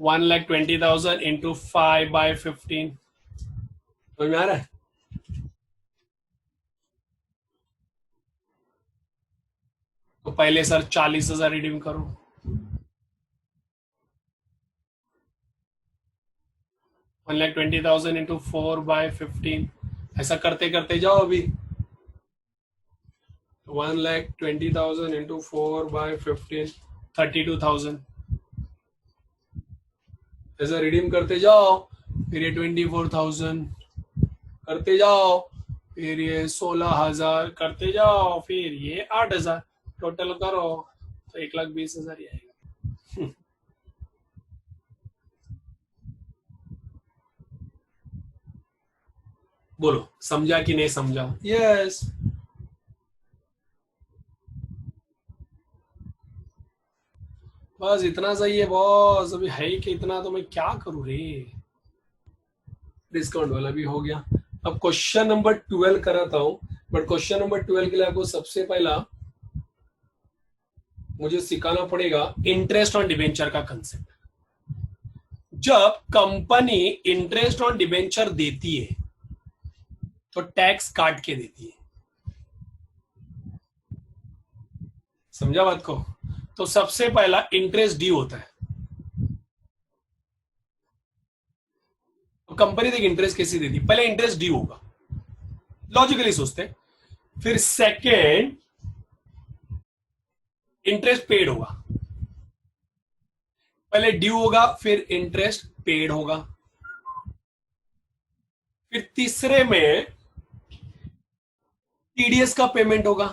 1,20,000 इंटू 5/15. समझ में आ रहा है? तो पहले सर 40,000 रिडीम करो, 1,20,000 इंटू 4/15. ऐसा करते करते जाओ. अभी 1,20,000 into 4/15, 32,000. ऐसा रिडीम करते जाओ, फिर ये 24,000 करते जाओ, फिर ये 16,000 करते जाओ, फिर ये 8,000, टोटल करो तो 1,20,000 ही आएगा. बोलो समझा कि नहीं समझा? यस. बस इतना सही है बॉस, अभी है ही कि इतना, तो मैं क्या करूं रे. डिस्काउंट वाला भी हो गया. अब क्वेश्चन नंबर 12 कराता हूं. बट क्वेश्चन नंबर 12 के लिए आपको सबसे पहला मुझे सिखाना पड़ेगा इंटरेस्ट ऑन डिबेंचर का कंसेप्ट. जब कंपनी इंटरेस्ट ऑन डिबेंचर देती है तो टैक्स काट के देती है. समझा बात को? तो सबसे पहला इंटरेस्ट ड्यू होता है. तो कंपनी देख इंटरेस्ट कैसे देती है, पहले इंटरेस्ट ड्यू होगा, लॉजिकली सोचते हैं. फिर सेकेंड इंटरेस्ट पेड होगा. पहले ड्यू होगा, फिर इंटरेस्ट पेड होगा. फिर तीसरे में टीडीएस का पेमेंट होगा,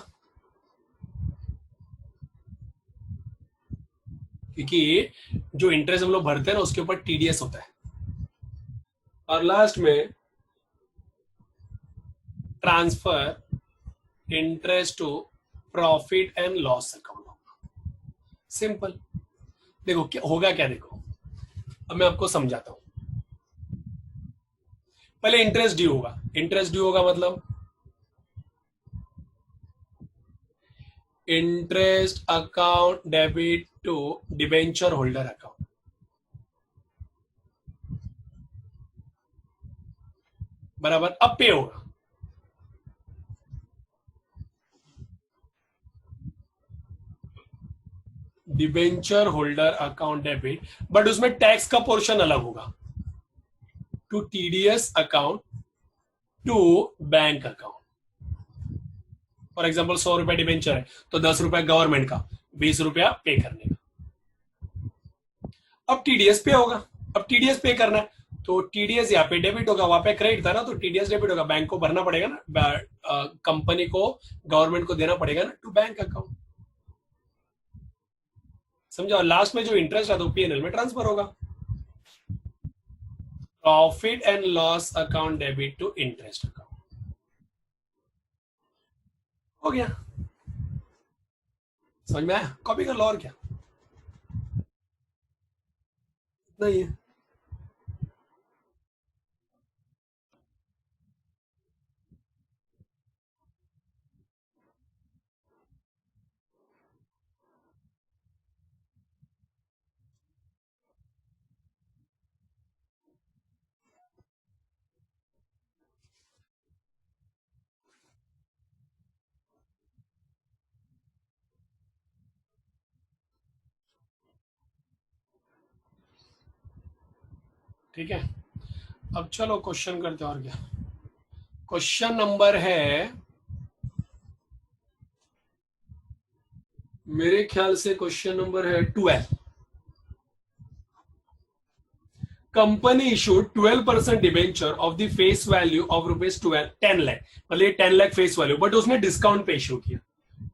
क्योंकि जो इंटरेस्ट हम लोग भरते हैं ना उसके ऊपर टीडीएस होता है. और लास्ट में transfer interest to profit and loss account होगा. सिंपल. देखो क्या होगा, क्या देखो, अब मैं आपको समझाता हूं. पहले इंटरेस्ट ड्यू होगा. इंटरेस्ट ड्यू होगा मतलब interest account debit to debenture holder account. बराबर. अब पे होगा. Debenture holder account debit, but उसमें टैक्स का पोर्शन अलग होगा. To TDS account to bank account. For example 100 रुपए डिबेंचर है तो 10 रुपए गवर्नमेंट का, 20 रुपया पे करने का. अब टीडीएस पे होगा. अब टीडीएस पे करना है तो टीडीएस यहाँ पे डेबिट होगा, वहां पे क्रेडिट था ना, तो टीडीएस डेबिट होगा. बैंक को भरना पड़ेगा ना, कंपनी को, गवर्नमेंट को देना पड़ेगा ना टू बैंक अकाउंट. समझा? लास्ट में जो इंटरेस्ट है तो पीएनएल में ट्रांसफर होगा. Profit and loss account debit to interest account. हो गया. समझ में आया? कॉपी कर लो, और क्या नहीं है. ठीक है. अब चलो क्वेश्चन करते हैं, और क्या. क्वेश्चन नंबर है, मेरे ख्याल से क्वेश्चन नंबर है 12. Company issued 12% debenture of the face value of rupees 10 lakh. मतलब ये 10 लाख फेस वैल्यू, बट उसने डिस्काउंट पे इशू किया.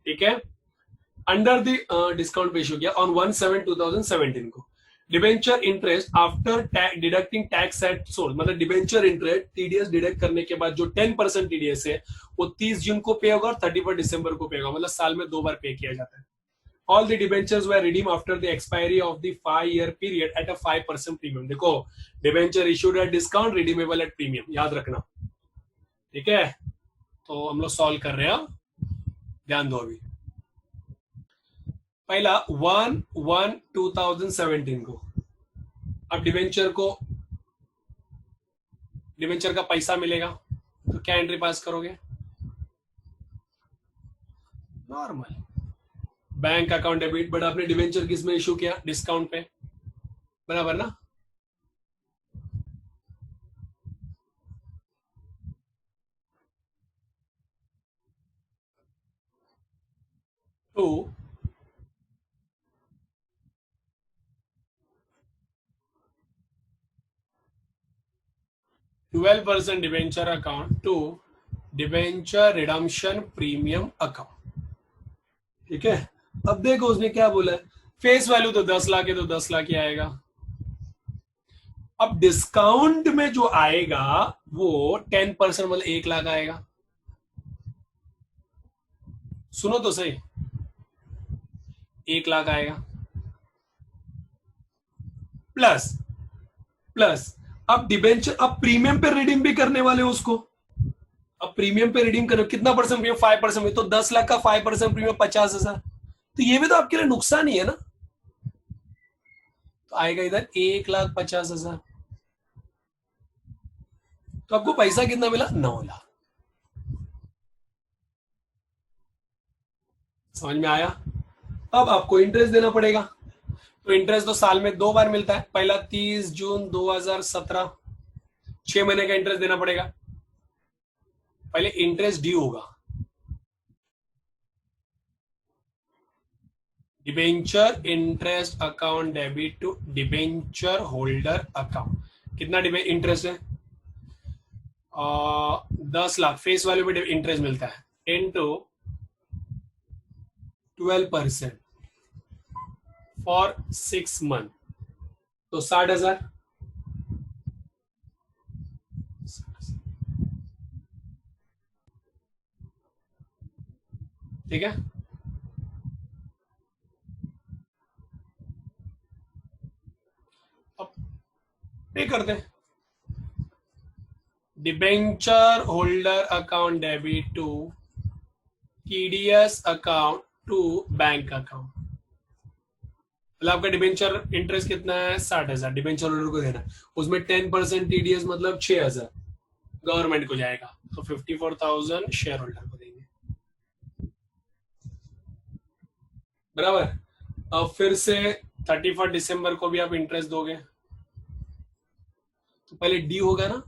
ठीक है. अंडर द डिस्काउंट पे इशू किया ऑन 1/7/2017 को. Debenture interest after deducting tax at sold, मतलब डिबेंचर इंटरेस्ट टीडीएस डिडक्ट करने के बाद जो 10% टीडीएस है वो 30 जून को पे होगा और 31 दिसंबर को पे होगा. मतलब साल में 2 बार पे किया जाता है. All the debentures were redeemed after the expiry of the 5-year period at a 5% premium. देखो, debenture issued at discount, redeemable at premium, याद रखना. ठीक है. तो हम लोग सॉल्व कर रहे हैं, ध्यान दो. अभी पहला 1/1/2017 को, अब डिबेंचर का पैसा मिलेगा तो क्या एंट्री पास करोगे? Normal bank account debit. But आपने डिबेंचर किस में इशू किया? डिस्काउंट पे. बराबर ना. To 12% debenture account to debenture redemption premium account. ठीक है, अब देखो उसने क्या बोला है, फेस वैल्यू तो 10 लाख है, तो 10 लाख ही आएगा। अब डिस्काउंट में जो आएगा वो 10% मतलब 1 लाख आएगा। सुनो तो सही, 1 लाख आएगा प्लस प्लस। अब डिबेंचर, अब प्रीमियम पे रिडीम भी करने वाले हो उसको। अब प्रीमियम पे रिडीम करो, कितना परसेंट प्रीमियम? 5%। तो 10 लाख का 5% प्रीमियम 50,000। तो ये भी तो आपके लिए नुकसान ही है ना। तो आएगा इधर 1,50,000। तो आपको पैसा कितना मिला? 9 लाख। समझ में आया? अब आपको इंटरेस्ट देना पड़ेगा। तो इंटरेस्ट तो साल में 2 बार मिलता है, पहला 30 जून 2017, 6 महीने का इंटरेस्ट देना पड़ेगा। पहले इंटरेस्ट ड्यू होगा, debenture interest account debit to debenture holder account. कितना इंटरेस्ट है? 10 लाख फेस वैल्यू पे इंटरेस्ट मिलता है इनटू 12% फॉर 6 मंथ, तो 60,000। ठीक है, अब पे कर दे। Debenture holder account debit to TDS account to bank account. मतलब आपका डिबेंचर इंटरेस्ट कितना है? 60,000 डिबेंचर होल्डर को देना, उसमें 10% टीडीएस मतलब 6,000 गवर्नमेंट को जाएगा, तो 54,000 शेयर होल्डर को देंगे। बराबर। अब फिर से 31 दिसंबर को भी आप इंटरेस्ट दोगे, तो पहले डी होगा ना,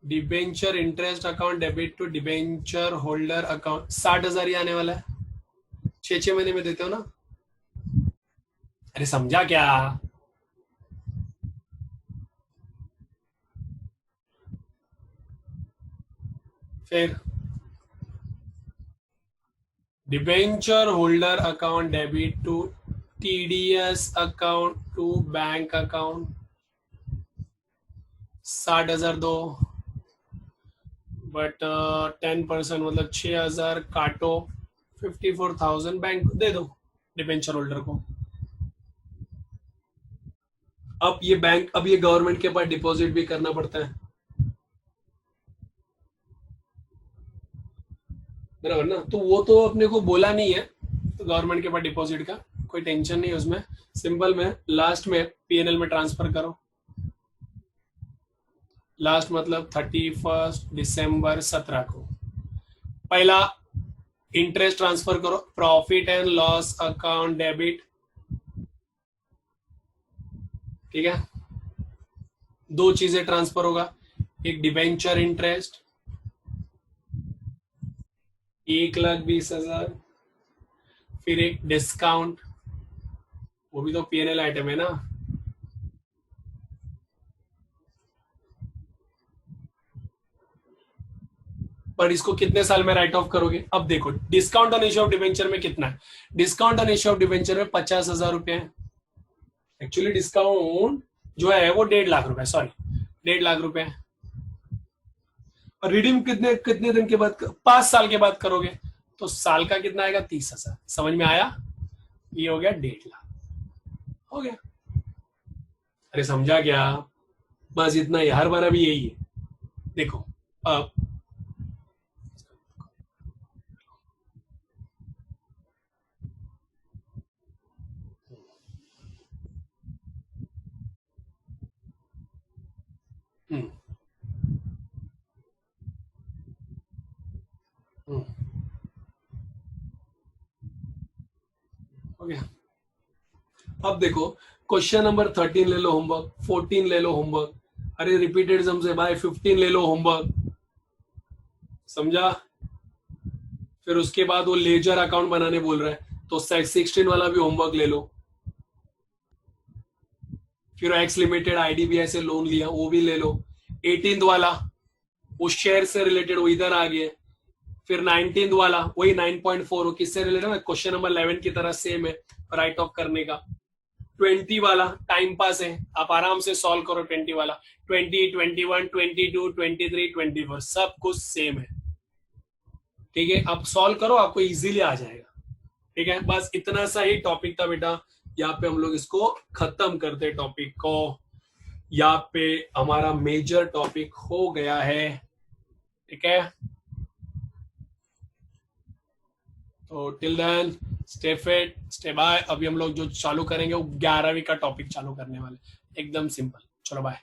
debenture interest account debit to debenture holder account. 60,000 ही आने वाला है, 6 महीने में देते हो ना। अरे समझा क्या? फिर debenture holder account debit to TDS account to bank account. 60,000 दो, बट 10% मतलब 6,000 काटो, 54,000 बैंक दे दो डिबेंचर होल्डर को। अब ये बैंक, अब ये गवर्नमेंट के पास डिपॉजिट भी करना पड़ता है, बराबर ना। तो वो तो अपने को बोला नहीं है, तो गवर्नमेंट के पास डिपॉजिट का कोई टेंशन नहीं है उसमें। सिंपल में लास्ट में पीएनएल में ट्रांसफर करो। लास्ट मतलब 31 दिसंबर 2017 को पहला इंटरेस्ट ट्रांसफर करो, profit and loss account debit. ठीक है, दो चीजें ट्रांसफर होगा, एक डिबेंचर इंटरेस्ट 1,20,000, फिर एक डिस्काउंट, वो भी तो पीएनएल आइटम है ना। पर इसको कितने साल में राइट ऑफ करोगे? अब देखो discount on issue of debenture में कितना है? Discount on issue of debenture में 50,000 रुपए है। एक्चुअली डिस्काउंट जो है वो 1.5 लाख रुपए, सॉरी 1.5 लाख रुपए है। और रिडीम कितने कितने दिन के बाद? 5 साल के बाद करोगे, तो साल का कितना आएगा? 30,000। समझ में आया? ये हो गया 1.5 लाख, हो गया। अरे समझा क्या? बस इतना ही, हर बार अभी यही है। देखो अब हम्म, हम्म, हो गया। अब देखो क्वेश्चन नंबर 13 ले लो होमवर्क, 14 ले लो होमवर्क, अरे रिपीटेड सम से भाई 15 ले लो होमवर्क। समझा? फिर उसके बाद वो लेजर अकाउंट बनाने बोल रहा है, तो 16 वाला भी होमवर्क ले लो। फिर एक्स लिमिटेड आईडीबीआई से लोन लिया, वो भी ले लो। 18 वाला वो शेयर से रिलेटेड, वो इधर आ गया। फिर 19 वाला वही 9.4, वो किससे रिलेटेड है? क्वेश्चन नंबर 11 की तरह सेम है, राइट ऑफ करने का। 20 वाला टाइम पास है, आप आराम से सॉल्व करो। 20 वाला, 20, 21, 22, 23, 24 सब कुछ सेम है। ठीक है, आप सॉल्व करो, आपको इजीली आ जाएगा। ठीक है, बस इतना सा ही टॉपिक था बेटा। यहाँ पे हम लोग इसको खत्म करते टॉपिक को। यहाँ पे हमारा मेजर टॉपिक हो गया है। ठीक है, तो till then stay fit, stay bye. अभी हम लोग जो चालू करेंगे वो 11वीं का टॉपिक चालू करने वाले, एकदम सिंपल। चलो बाय।